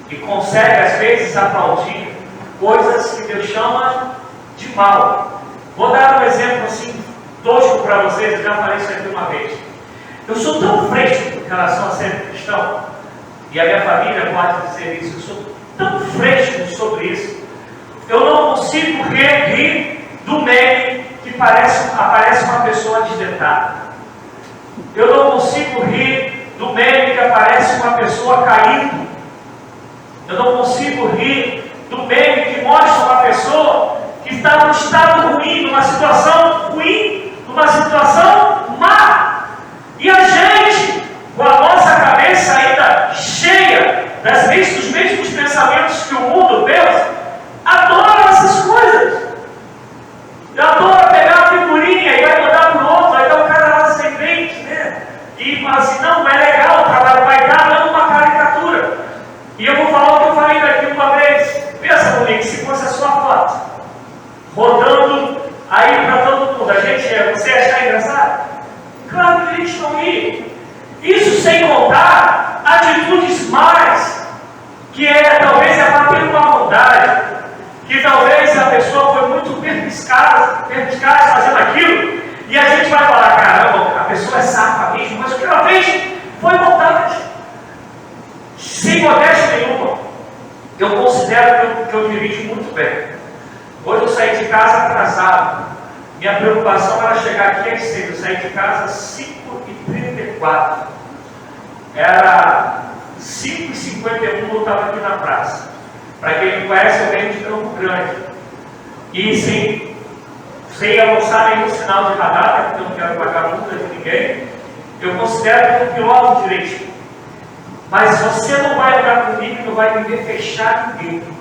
e consegue às vezes aplaudir coisas que Deus chama de mal. Vou dar um exemplo assim tosco para vocês, eu já falei isso aqui uma vez. Eu sou tão fresco em relação a ser cristão, e a minha família pode dizer isso, eu sou tão fresco sobre isso. Eu não consigo rir do meme que aparece uma pessoa desdentada. Eu não consigo rir do meme que aparece uma pessoa caindo. Eu não consigo rir do meme que mostra uma pessoa que está num estado ruim, numa situação ruim, numa situação má. E a gente, com a nossa cabeça ainda cheia dos mesmos pensamentos que o mundo pensa, adora essas coisas. Adora pegar a figurinha e vai mandar para o outro, aí dá o cara lá sem dente, né? E fala assim, não é legal o trabalho, vai dar dando uma caricatura. E eu vou falar o que eu falei daqui uma vez. Pensa comigo, se fosse a sua foto, rodando aí para todo mundo, você achar engraçado? Claro que eles estão aí. Isso sem contar atitudes más, que talvez é bater com a maldade, que talvez a pessoa foi muito perspicaz fazendo aquilo, e a gente vai falar, caramba, a pessoa é safa mesmo, mas o que ela fez foi maldade. Sem modéstia nenhuma, eu considero que eu dirijo muito bem. Hoje eu saí de casa atrasado. Minha preocupação era chegar aqui às 6. Eu saí de casa às 5h34. Era 5h51 eu estava aqui na praça. Para quem não conhece, eu venho de Campo Grande. E sem almoçar nenhum sinal de radar, porque eu não quero pagar multa de ninguém. eu considero o pior do direito. Mas você não vai andar comigo e não vai me ver fechado dentro.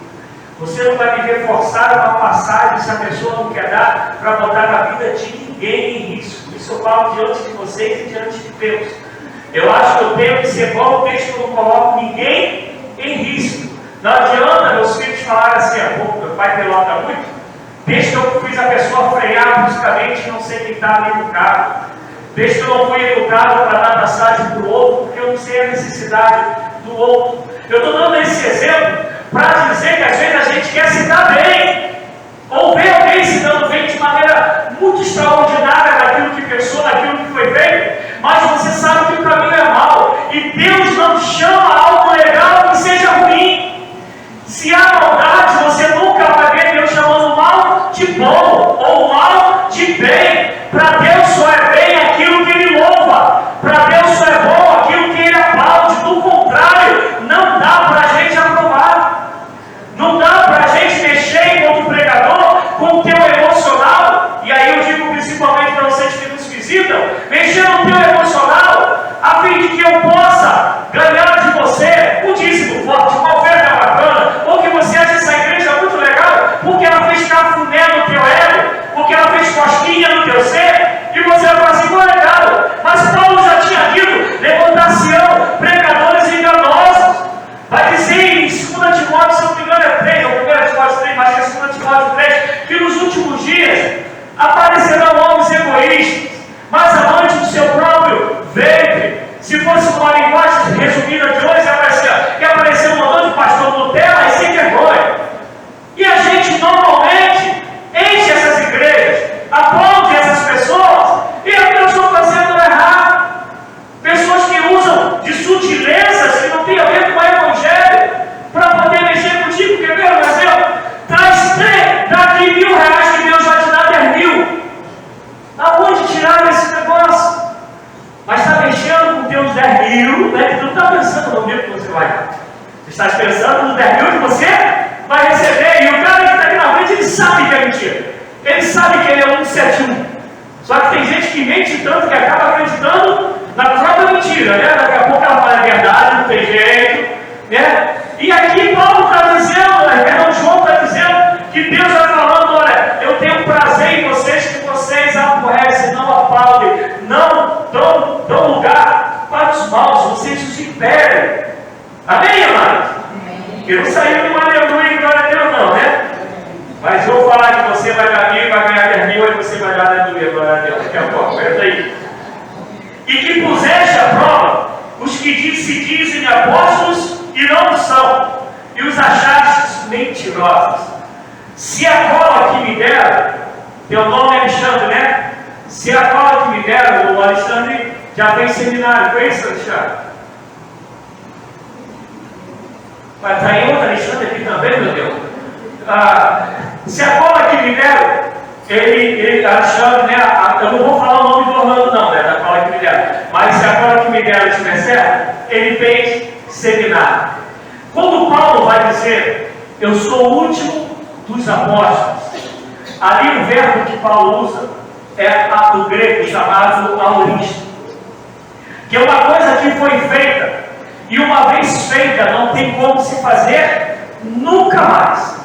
Você não vai me ver forçar uma passagem se a pessoa não quer dar para botar a vida de ninguém em risco. Isso eu falo diante de vocês e diante de Deus. Eu acho que eu tenho que ser bom desde que eu não coloco ninguém em risco. Não adianta meus filhos falarem assim, meu pai pelota muito, desde que eu fiz a pessoa frear bruscamente e não sei quem está ali no carro. Desde que eu não fui educado para dar passagem para o outro, porque eu não sei a necessidade do outro. Eu estou dando esse exemplo para dizer que às vezes a gente quer se dar bem, ou ver alguém se dando bem de maneira muito extraordinária daquilo que pensou, daquilo que foi feito, mas você sabe que o caminho é mau, e Deus não chama algo legal que seja ruim. Se há maldade, você nunca vai ver Deus chamando mal de bom, ou mal de bem. Para Deus só é bem aquilo que Ele louva, para Deus só é bom aquilo que Ele aplaude. Do contrário, não dá para a gente aprovar, não dá para a gente mexer enquanto pregador com o teu emocional. E aí eu digo principalmente para vocês que nos visitam, mexer no teu emocional, a fim de que eu possa ganhar de você um dízimo forte, uma oferta bacana, ou que você ache essa igreja muito legal, porque ela fez cafuné no teu ego, porque ela fez cosquinha no teu ser, e você vai falar assim, legal, mas Paulo já tinha dito, levantar-se-ão pregadores enganosos. Vai dizer em 2 Timóteo, se eu não me engano é 3, ou 1 Timóteo 3, mas é 2 Timóteo 3, que nos últimos dias aparecerão homens egoístas, mas amantes do seu próprio ventre. Se fosse uma linguagem resumida de hoje, aparecer um montão de pastor Nutella e sem vergonha. E a gente normalmente enche essas igrejas, aplaude essas pessoas, e as pessoas estão fazendo errado. Pessoas que usam de sutilezas que não tem a ver com o evangelho para poder mexer contigo. Quer ver um exemplo? Traz daqui R$1.000 que Deus vai te dar 10.000. Aonde tiraram esse negócio? Mas está mexendo com teus 10.000, né? Tu não está pensando no 1.000 que você vai dar. Você está pensando nos 10.000 que você vai receber. E o cara que está aqui na frente, ele sabe que é mentira. Ele sabe que ele é 171. Só que tem gente que mente tanto que acaba acreditando na própria mentira, né? Daqui a pouco ela fala a verdade, não tem jeito, né? E aqui Paulo está dizendo, João está dizendo que Deus vai falando, olha, eu tenho prazer em vocês, que vocês aborrecem, não aplaudem, não dão lugar para os maus, vocês os imperem. Amém, amados? Que não saiu de uma aleluia e glória a Deus não, né? Mas eu vou falar que você vai dar 1.000, vai ganhar 10.000, e você vai dar aleluia, glória a Deus. Daqui a pouco, aperta aí. E que puseste à prova os que se dizem apóstolos e não são, e os achastes mentirosos. Se a cola que me deram, teu nome é Alexandre, né? Se a cola que me deram, o Alexandre já fez seminário, foi isso, Alexandre? Mas está em outro Alexandre aqui também, meu Deus. Se a cola que me deram, ele Alexandre, né? Eu não vou falar o nome do Orlando, não, né? Da cola que me deram. Mas se a cola que me deram estiver certa, ele fez seminário. Quando Paulo vai dizer, eu sou o último dos apóstolos, ali o verbo que Paulo usa é o grego chamado auristo, que é uma coisa que foi feita, e uma vez feita não tem como se fazer nunca mais.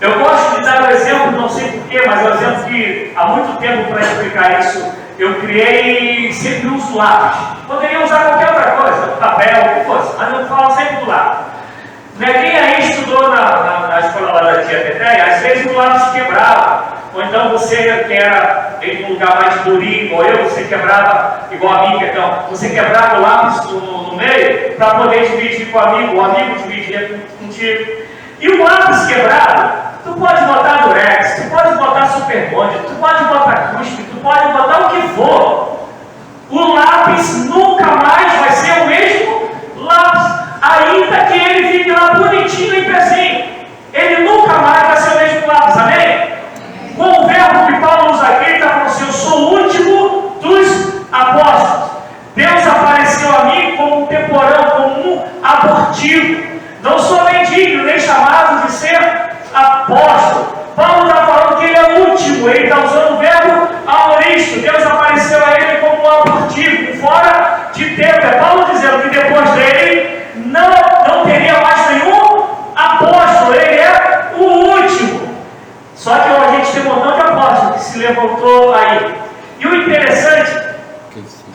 Eu gosto de dar um exemplo, não sei porquê, mas é um exemplo que há muito tempo para explicar isso, eu criei, sempre uso lápis. Poderia usar qualquer outra coisa, papel, o que fosse, mas eu falo sempre do lápis. Quem aí estudou na escola lá da tia Teteia, às vezes o lápis quebrava, ou então você que era em um lugar mais durinho, igual eu, você quebrava, igual a mim, então, você quebrava o lápis no meio para poder dividir com o amigo dividia contigo. E o lápis quebrado, tu pode botar durex, tu pode botar superbond, tu pode botar cuspe, tu pode botar o que for. O lápis nunca mais vai ser o mesmo lápis, ainda que ele fique lá bonitinho em pezinho. Ele nunca mais vai ser o mesmo lápis, amém? Com o verbo que Paulo usa aqui, ele está falando assim, eu sou o último dos apóstolos. Deus apareceu a mim como um temporão, como um abortivo. Não sou nem digno, nem chamado de ser apóstolo. Paulo está falando que ele é o último, ele está usando o verbo auristo. Deus apareceu a ele como um abortivo, fora de tempo. É Paulo dizendo que depois dele não teria mais nenhum apóstolo, ele é o último. Só que a gente tem um montão de apóstolos que se levantou aí. E o interessante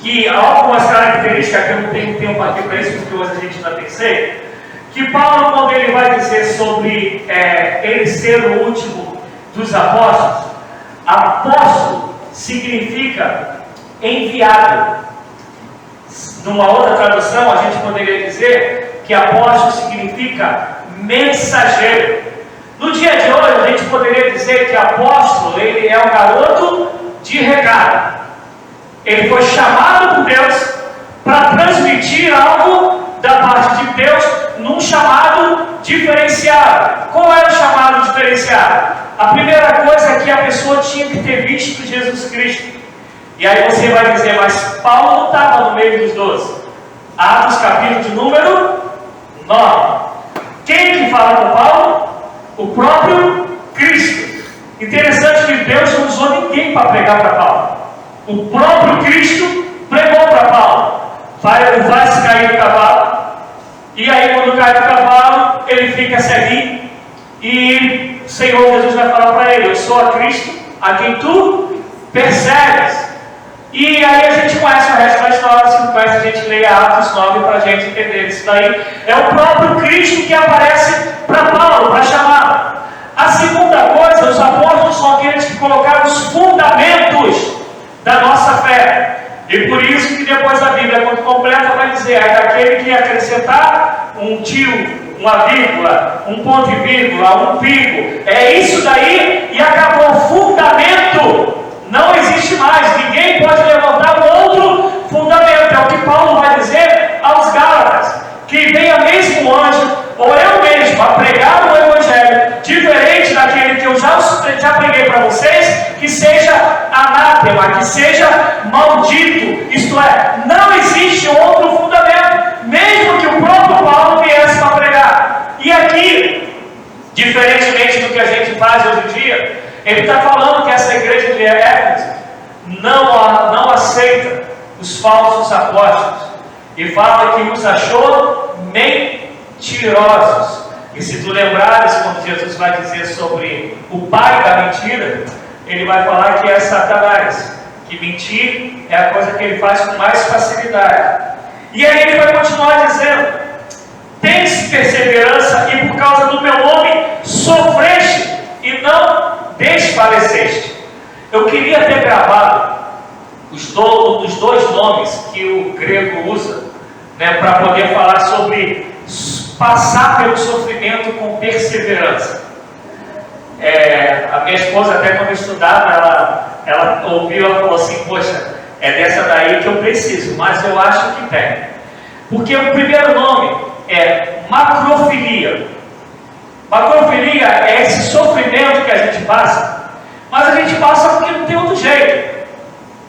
que há algumas características que eu não tenho tempo aqui para isso, porque hoje a gente não tem ceia, que Paulo, quando ele vai dizer sobre ele ser o último dos apóstolos, apóstolo significa enviado. Numa outra tradução, a gente poderia dizer que apóstolo significa mensageiro. No dia de hoje, a gente poderia dizer que apóstolo, ele é um garoto de recado. Ele foi chamado por Deus para transmitir algo da parte de Deus num chamado diferenciado. Qual era o chamado diferenciado? A primeira coisa é que a pessoa tinha que ter visto Jesus Cristo. E aí você vai dizer, mas Paulo não estava no meio dos 12. Atos capítulo de número 9. Quem que fala com Paulo? O próprio Cristo. Interessante que Deus não usou ninguém para pregar para Paulo. O próprio Cristo pregou para Paulo. Vai se cair do cavalo. E aí quando cai do cavalo, ele fica ceguinho. E o Senhor Jesus vai falar para ele: eu sou a Cristo a quem tu persegues. E aí a gente conhece o resto da história. Se não conhece, a gente lê Atos 9 para a gente entender. Isso daí é o próprio Cristo que aparece para Paulo, para chamar. A segunda coisa, os apóstolos são aqueles que colocaram os fundamentos da nossa fé. E por isso que depois a Bíblia, quando completa, vai dizer: é daquele que acrescentar um tio, uma vírgula, um ponto e vírgula, um pico. É isso daí e acabou. O fundamento não existe mais. Ninguém pode levantar um outro fundamento. É o que Paulo vai dizer aos Gálatas: que venha mesmo anjo, ou eu mesmo, a pregar o Evangelho diferente daquele que eu já preguei para vocês, que seja anátema, que seja maldito. Isto é, não existe outro fundamento, mesmo que o próprio Paulo viesse para pregar. E aqui, diferentemente do que a gente faz hoje em dia, ele está falando que essa igreja de Éfeso não aceita os falsos apóstolos, e fala que os achou mentirosos. E se tu lembrares, quando Jesus vai dizer sobre o pai da mentira, ele vai falar que é Satanás, que mentir é a coisa que ele faz com mais facilidade. E aí ele vai continuar dizendo: tens perseverança, e por causa do meu nome sofreste e não desfaleceste. Eu queria ter gravado os dois nomes que o grego usa, para poder falar sobre passar pelo sofrimento com perseverança. A minha esposa, até quando eu estudava, ela ouviu, ela falou assim: poxa, é dessa daí que eu preciso, mas eu acho que tem. Porque o primeiro nome é macrofilia. Macrofilia é esse sofrimento que a gente passa, mas a gente passa porque não tem outro jeito.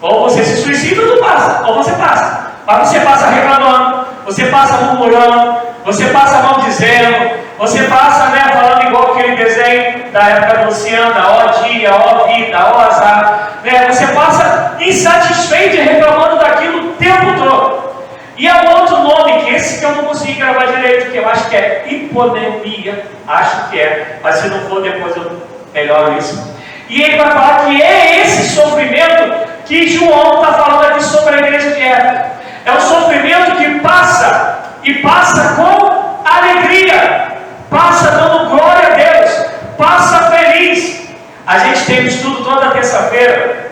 Ou você se suicida ou não passa, ou você passa. Mas você passa reclamando, você passa murmurando, você passa maldizendo, você passa falando igual aquele desenho da época do Luciano: ó dia, ó vida, ó azar. Você passa insatisfeito e reclamando daquilo o tempo todo. E há um outro nome, que esse que eu não consegui gravar direito, que eu acho que é hiponemia, acho que é, mas se não for depois eu melhoro isso. E ele vai falar que é esse sofrimento que João está falando aqui sobre a igreja de Éfeso. É um sofrimento que passa, e passa com alegria, passa dando glória a Deus, passa feliz. A gente tem um estudo toda terça-feira,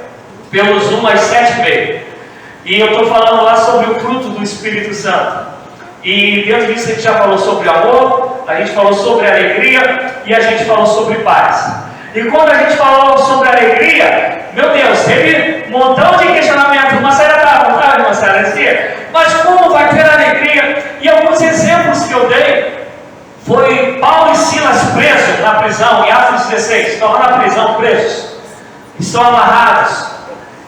pelos 1 às 7h30, e eu estou falando lá sobre o fruto do Espírito Santo. E dentro disso a gente já falou sobre amor, a gente falou sobre alegria, e a gente falou sobre paz. E quando a gente falou sobre alegria, meu Deus, teve um montão de questionamento. Uma série estava vontade, uma série dizia: mas como vai ter alegria? E alguns exemplos que eu dei foi Paulo e Silas presos na prisão, em Atos 16, estão lá na prisão presos, estão amarrados.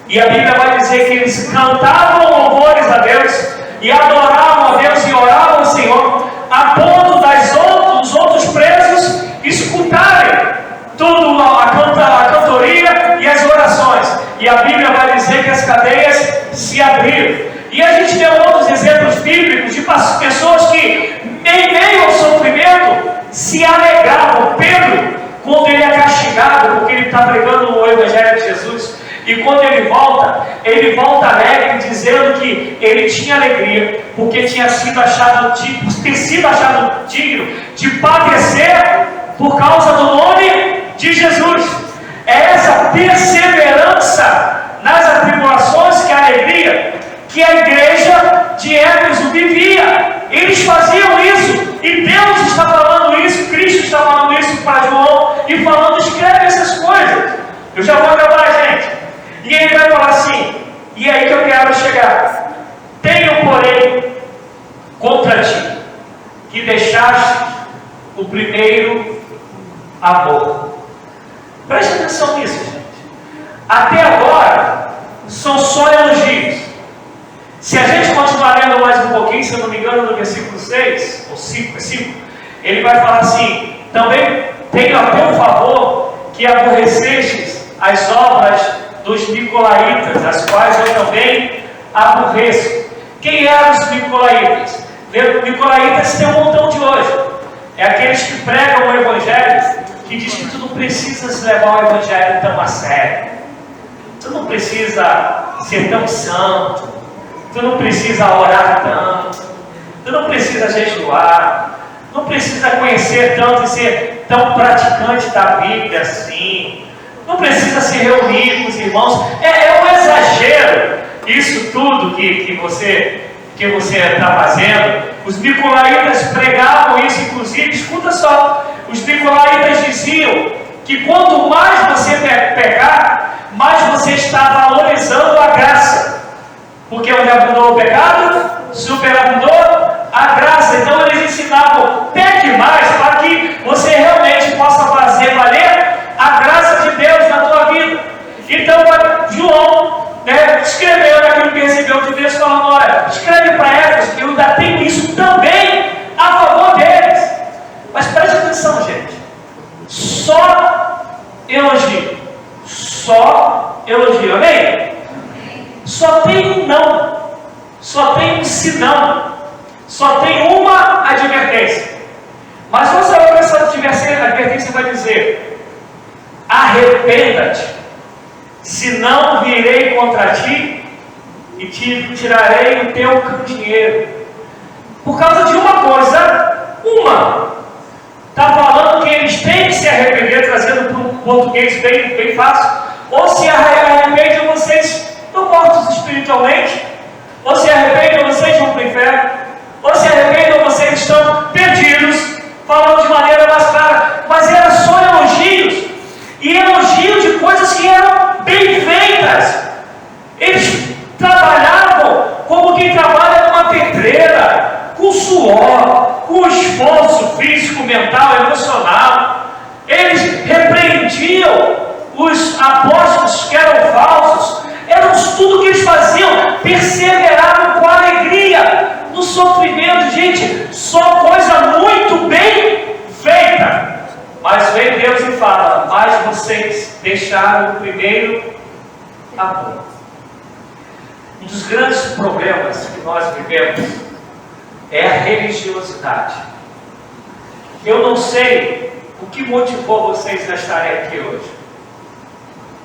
E a Bíblia vai dizer que eles cantavam louvores a Deus, e adoravam a Deus, e oravam ao Senhor, a ponto dos outros presos escutarem tudo, a cantoria e as orações. E a Bíblia vai dizer que as cadeias se abriram. E a gente vê outros exemplos bíblicos de pessoas que, em meio ao sofrimento, se alegravam. Pedro, quando ele é castigado, porque ele está pregando o Evangelho de Jesus, e quando ele volta alegre, dizendo que ele tinha alegria, porque tinha sido achado digno de padecer por causa do nome de Jesus. É essa perseverança nas atribulações que a alegria que a igreja de Éfeso vivia. Eles faziam isso, e Deus está falando isso, Cristo está falando isso para João, e falando: escreve essas coisas. Eu já vou acabar, gente. E ele vai falar assim, e é aí que eu quero chegar: tenho, porém, contra ti, que deixaste o primeiro amor. Preste atenção nisso, gente. Até agora, são só elogios. Se a gente continuar lendo mais um pouquinho, se eu não me engano, no versículo 6, ou 5, ele vai falar assim: também tenho a teu favor que aborrecestes as obras dos nicolaítas, as quais eu também aborreço. Quem eram os nicolaítas? Nicolaítas tem um montão de hoje. É aqueles que pregam o Evangelho, que diz que tu não precisas levar o Evangelho tão a sério. Tu não precisa ser tão santo. Tu não precisa orar tanto. Tu não precisa jejuar. Não precisa conhecer tanto e ser tão praticante da Bíblia assim. Não precisa se reunir com os irmãos. É um exagero isso tudo que você está fazendo. Os nicolaítas pregavam isso, inclusive. Escuta só, os nicolaítas diziam que quanto mais você pecar, mais você está valorizando a graça, porque onde abundou o pecado, superabundou a graça. Então eles ensinavam: peque mais, para que você realmente possa fazer valer a graça de Deus na tua vida. Então João escreveu naquilo que recebeu de Deus, falando: olha, escreve para Éfeso que eu ainda tenho isso também a favor deles. Mas preste atenção, gente, só elogio, amém? Só tem um não, só tem um se não, só tem uma advertência. Mas você vai ver essa advertência vai dizer: arrependa-te, senão virei contra ti e te tirarei o teu dinheiro. Por causa de uma coisa, está falando que eles têm que se arrepender, trazendo para um português bem fácil. Ou se arrependem, vocês estão mortos espiritualmente, ou se arrependem, vocês vão para o inferno, ou se arrependem, vocês estão perdidos, falando de maneira mais clara. Mas era só elogios, e elogios de coisas que eram bem feitas. Eles trabalhavam como quem trabalha numa pedreira, com suor, com esforço físico, mental, emocional. Eles repreendiam os apóstolos que eram falsos. Era tudo que eles faziam, perseveravam com alegria no sofrimento. Gente, só coisa muito bem feita. Mas vem Deus e fala: mas vocês deixaram o primeiro amor. Um dos grandes problemas que nós vivemos é a religiosidade. Eu não sei o que motivou vocês a estarem aqui hoje,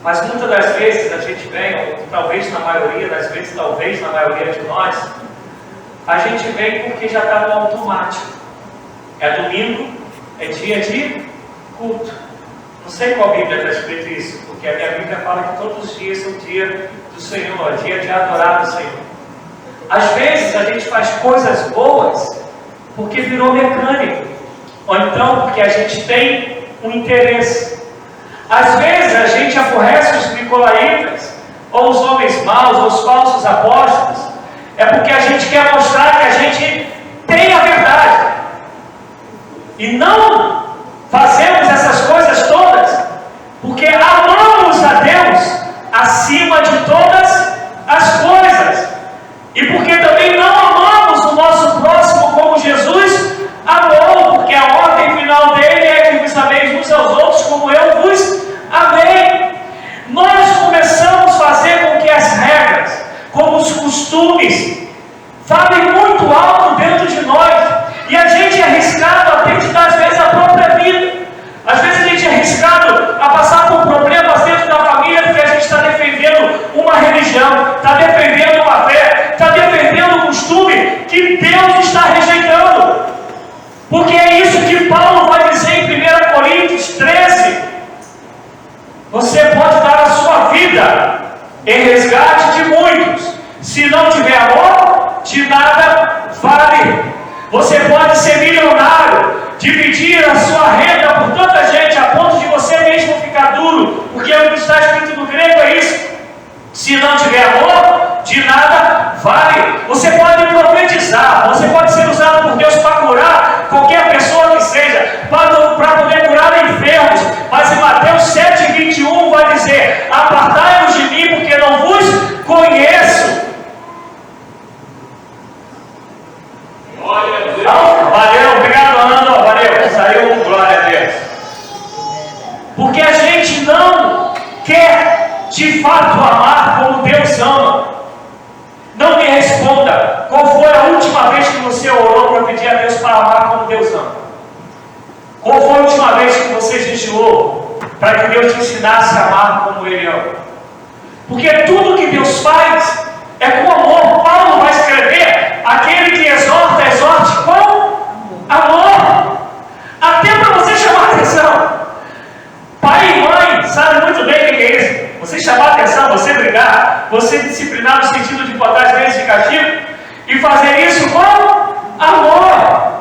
mas muitas das vezes a gente vem, ou talvez na maioria das vezes, talvez na maioria de nós, a gente vem porque já está no automático. É domingo, é dia de culto. Não sei qual Bíblia está escrito isso, porque a minha Bíblia fala que todos os dias são dia do Senhor, dia de adorar o Senhor. Às vezes a gente faz coisas boas porque virou mecânico, ou então porque a gente tem um interesse. Às vezes a gente aborrece os nicolaítas, ou os homens maus, ou os falsos apóstolos, é porque a gente quer mostrar que a gente tem a verdade. E não fazemos essas coisas todas porque amamos a Deus acima de todas as coisas, e porque também não amamos o nosso próximo como Jesus amou, porque a ordem final dele é que vos ameis uns aos outros como eu vos amei. Nós começamos a fazer com que as regras, como os costumes, Porque é isso que Paulo vai dizer em 1 Coríntios 13. Você pode dar a sua vida em resgate de muitos. Se não tiver amor, de nada vale. Você pode ser milionário, dividir a sua renda por tanta gente, a ponto de você mesmo ficar duro, porque o que está escrito no grego é isso. Se não tiver amor, de nada vale. Você pode profetizar, você pode ser usado por Deus para curar qualquer pessoa que seja, para poder curar enfermos, mas em Mateus 7,21 vai dizer: apartai-vos de mim, porque não vos conheço. Valeu, obrigado, Ana. Valeu, saiu, glória a Deus. Porque a gente não quer de fato amar como Deus ama. Não me responda qual foi a última vez que você orou para pedir a Deus para amar como Deus ama. Qual foi a última vez que você jejuou para que Deus te ensinasse a amar como Ele ama? Porque tudo que Deus faz é com amor. Paulo vai escrever: aquele que exorta, exorte com amor. Até para você chamar atenção. Pai e mãe sabem muito bem o que é isso. Você chamar atenção, você brigar, você disciplinar no sentido de botar as vezes de castigo, e fazer isso com amor.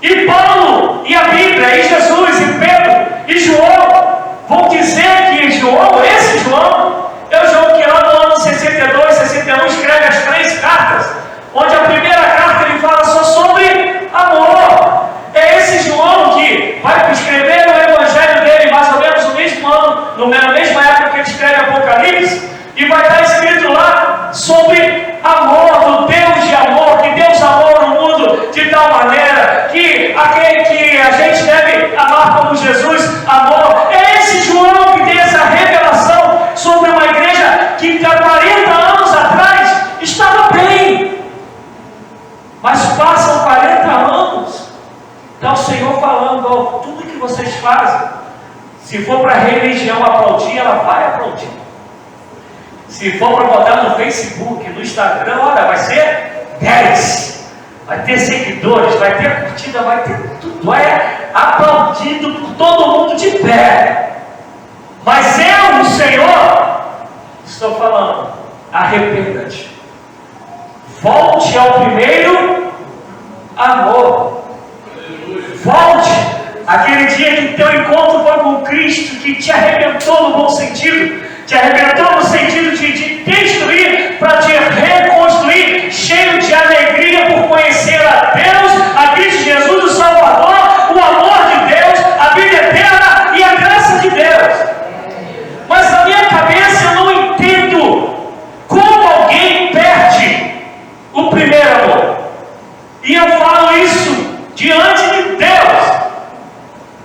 E Paulo, e a Bíblia, e Jesus, e Pedro, e João vão dizer que João, esse João, é o João que lá no ano 62, 61 escreve as 3 cartas, onde a primeira carta ele fala só sobre amor. É esse João que vai escrever o evangelho dele mais ou menos no mesmo ano, na mesma época que ele escreve Apocalipse, e vai estar escrito lá sobre amor, do Deus de amor, que Deus amou o mundo de tal maneira que aquele que a gente deve amar como Jesus amou. É esse João que tem essa revelação sobre uma igreja que há 40 anos atrás estava bem, mas passam 40 anos, está o Senhor falando: ó, tudo que vocês fazem, se for para a religião aplaudir, ela vai aplaudir. Se for para botar no Facebook, no Instagram, olha, vai ser 10. Vai ter seguidores, vai ter curtida, vai ter tudo. É aplaudido por todo mundo de pé. Mas eu, o Senhor, estou falando: arrependa-te. Volte ao primeiro amor. Volte. Aquele dia que teu encontro foi com Cristo, que te arrebentou no bom sentido, te arrebentou no sentido de destruir para te reconstruir, cheio de alegria por conhecer a Deus, a Cristo Jesus, o Salvador, o amor de Deus, a vida eterna e a graça de Deus. Mas na minha cabeça eu não entendo como alguém perde o primeiro amor. E eu falo isso diante de Deus.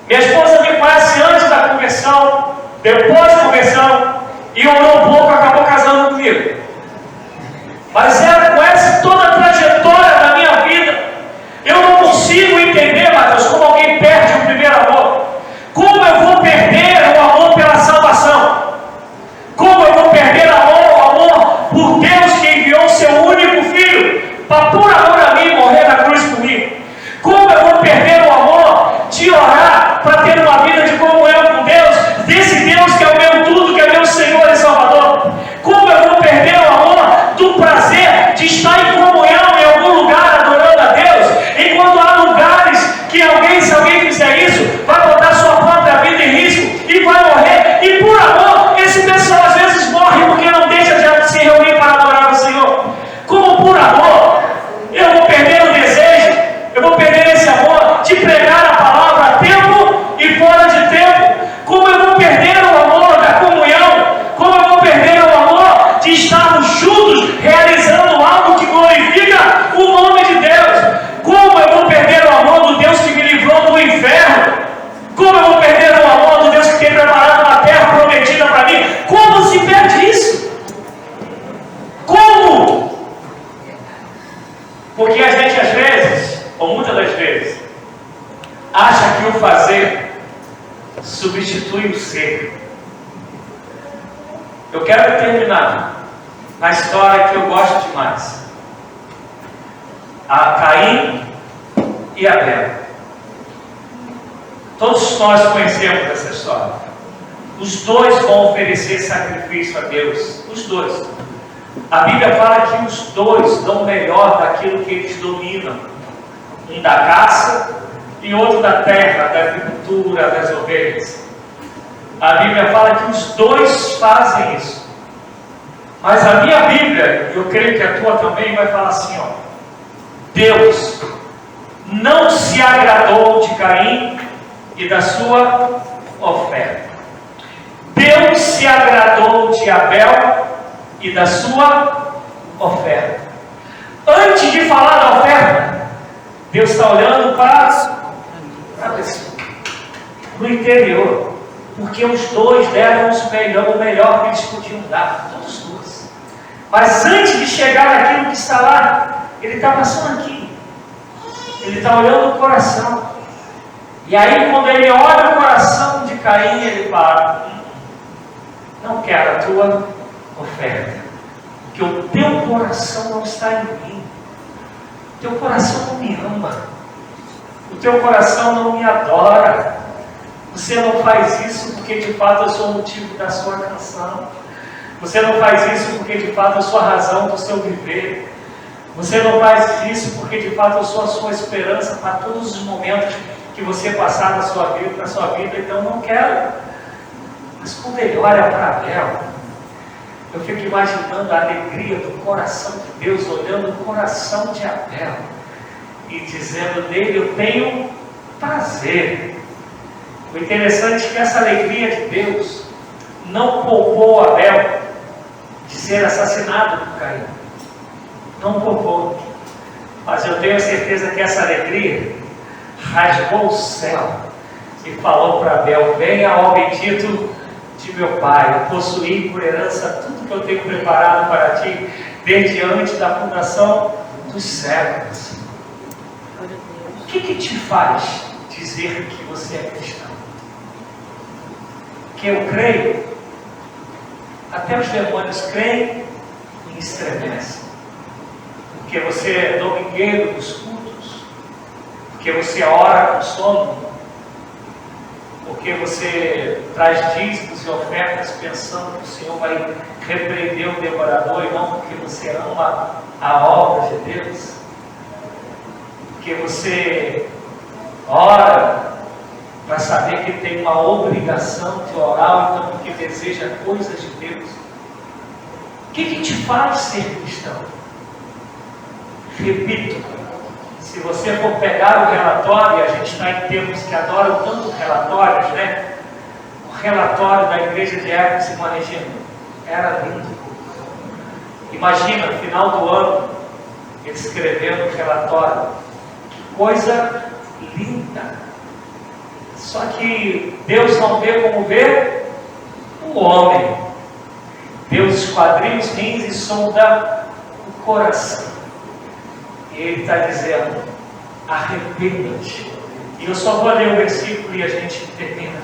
Minha esposa me conhece antes da conversão, depois da conversão, e orou um pouco, acabou casando comigo. Mas ela conhece toda a trajetória da minha vida. Eu não consigo entender, Mateus, como alguém perde o primeiro amor. Como eu vou perder o amor pela salvação? Como eu vou perder o amor por Deus que enviou o seu único filho para, por amor a mim, morrer na cruz por mim? Como eu vou perder o amor de orar para ter uma vida de comunhão com Deus, desse Deus que é o meu tudo, que é meu Senhor e Salvador? Como eu vou perder o amor do prazer de estar em comunhão em algum lugar adorando a Deus, enquanto há lugares que se alguém fizer isso, vai botar sua própria vida em risco e vai morrer? E por amor, esse pessoal às vezes morre porque não deixa de se reunir para adorar o Senhor. Como por amor, eu vou perder o desejo, eu vou perder esse amor de pregar a palavra a tempo e fora de tempo. Como eu vou perder o amor da comunhão? Como eu vou perder o amor de estarmos juntos realizando algo que glorifica o nome de Deus? Como eu vou perder o amor do Deus que me livrou do inferno? Como eu vou perder o amor do Deus que tem preparado uma terra prometida para mim? Como se perde isso? Como? Porque a gente às vezes, ou muitas das vezes, acha que o fazer substitui o ser. Eu quero terminar na história que eu gosto demais. A Caim e Abel. Todos nós conhecemos essa história. Os dois vão oferecer sacrifício a Deus. Os dois. A Bíblia fala que os dois dão melhor daquilo que eles dominam. Um da caça e outro da terra, da agricultura, das ovelhas. A Bíblia fala que os dois fazem isso. Mas a minha Bíblia, eu creio que a tua também, vai falar assim, ó: Deus não se agradou de Caim e da sua oferta. Deus se agradou de Abel e da sua oferta. Antes de falar da oferta, Deus está olhando para a pessoa, para o interior, porque os dois deram o melhor que eles podiam dar, todos os dois. Mas antes de chegar naquilo que está lá, ele está passando aqui, ele está olhando o coração. E aí, quando ele olha o coração de Caim, ele fala: não quero a tua oferta, porque o teu coração não está em mim, o teu coração não me ama, o teu coração não me adora. Você não faz isso porque de fato eu sou o motivo da sua canção. Você não faz isso porque de fato eu sou a razão do seu viver. Você não faz isso porque de fato eu sou a sua esperança para todos os momentos que você passar na sua vida, então não quero. Mas quando ele olha para Abel, eu fico imaginando a alegria do coração de Deus, olhando o coração de Abel e dizendo: nele eu tenho prazer. O interessante é que essa alegria de Deus não poupou Abel de ser assassinado por Caim. Não poupou. Mas eu tenho certeza que essa alegria rasgou o céu e falou para Abel: venha, ó bendito de meu pai, eu possuí por herança tudo que eu tenho preparado para ti desde antes da fundação dos séculos. O que te faz dizer que você é cristão? Que eu creio, até os demônios creem e estremecem. Porque você é domingueiro dos cultos, porque você ora com sono, porque você traz dízimos e ofertas pensando que o Senhor vai repreender o devorador, e não porque você ama a obra de Deus, porque você ora para saber que tem uma obrigação de orar, então porque deseja coisas de Deus. O que te faz ser cristão? Repito, se você for pegar o relatório, e a gente está em termos que adoram tanto relatórios, né? O relatório da igreja de Éfeso, imagina, era lindo. Imagina, no final do ano, ele escrevendo o relatório. Que coisa linda! Só que Deus não vê como vê o homem. Deus esquadrinha os rins e sonda o coração. E Ele está dizendo: arrependa-te. E eu só vou ler o versículo e a gente termina.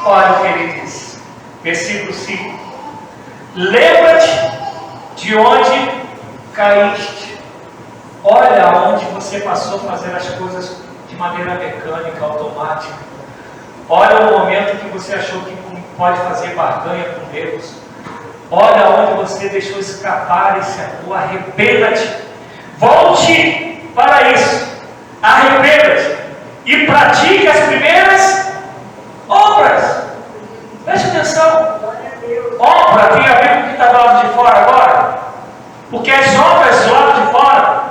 Olha o que ele diz. Versículo 5. Lembra-te de onde caíste. Olha onde você passou a fazer as coisas de maneira mecânica, automática. Olha o momento que você achou que pode fazer barganha com Deus. Olha onde você deixou escapar esse amor. Arrependa-te. Volte para isso. Arrependa-te. E pratique as primeiras obras. Preste atenção. Obra tem a ver com o que está do lado de fora agora. Porque as obras do lado de fora,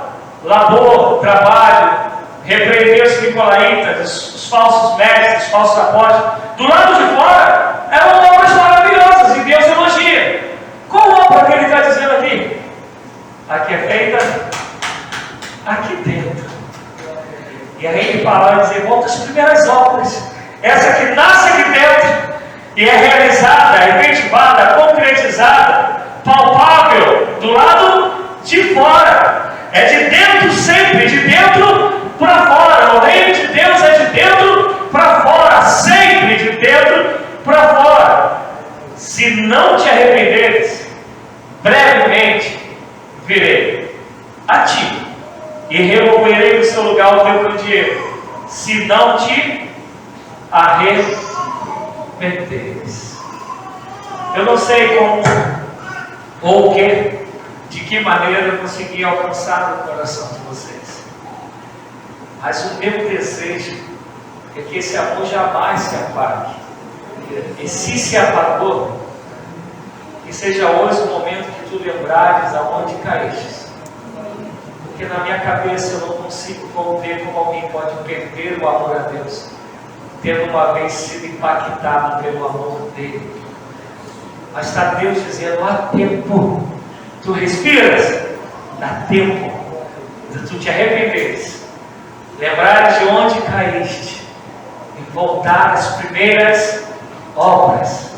labor, trabalho, repreender os nicolaítas, os falsos mestres, os falsos apóstolos, do lado de fora, eram obras maravilhosas e Deus elogia. Qual obra que ele está dizendo aqui? Aqui é feita aqui dentro. E aí ele fala e dizer: volta às primeiras obras. Essa que nasce aqui dentro e é realizada, efetivada, concretizada, palpável do lado de fora. É de dentro sempre, de dentro para fora. O reino de Deus é de dentro para fora, sempre de dentro para fora. Se não te arrependeres, brevemente virei a ti e removerei do seu lugar o teu candeeiro. se não te arrependeres. Eu não sei como ou o que, de que maneira eu consegui alcançar o coração de vocês, mas o meu desejo é que esse amor jamais se apague. E se apagou, que seja hoje o momento que tu lembrares aonde caíste. Porque na minha cabeça eu não consigo ver como alguém pode perder o amor a Deus, tendo uma vez sido impactado pelo amor dele. Mas está Deus dizendo: há tempo. Tu respiras, dá tempo de tu te arrependeres, lembrares de onde caíste e voltar às primeiras obras,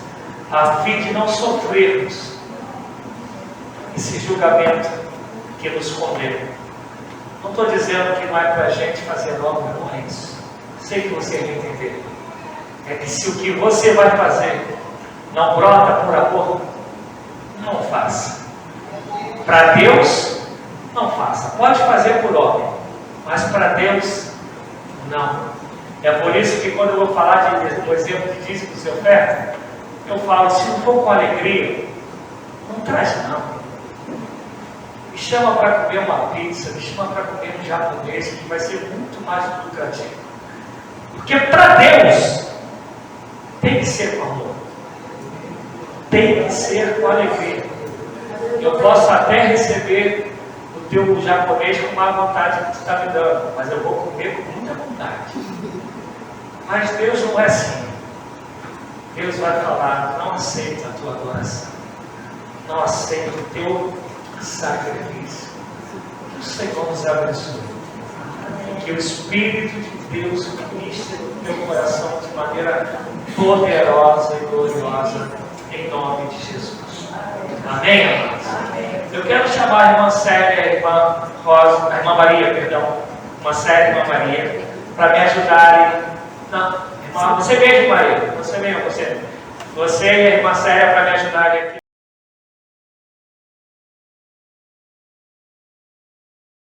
a fim de não sofrermos esse julgamento que nos condena. Não estou dizendo que não é para a gente fazer obra, não é isso. Sei que você vai entender. É que se o que você vai fazer não brota por amor, não faça. Para Deus, não faça. Pode fazer por homem, mas para Deus, não. É por isso que quando eu vou falar do exemplo de dízimo e oferta, eu falo: se não for com alegria, não traz não. Me chama para comer uma pizza, me chama para comer um japonês, que vai ser muito mais lucrativo. Porque para Deus tem que ser com amor, tem que ser com alegria. Eu posso até receber o teu japonês com má vontade que tu está me dando, mas eu vou comer com muita vontade. Mas Deus não é assim. Deus vai falar: não aceito a tua adoração, não aceito o teu sacrifício. Que o Senhor nos abençoe, que o Espírito de Deus ministre no teu coração de maneira poderosa e gloriosa, em nome de Jesus. Amém, amados? Eu quero chamar a irmã Célia, a irmã Rosa, a irmã Maria, perdão, uma Célia e a irmã Maria, para me ajudarem. Não, irmã, você mesmo, Maria, você mesmo, você e a irmã Célia, para me ajudarem aqui.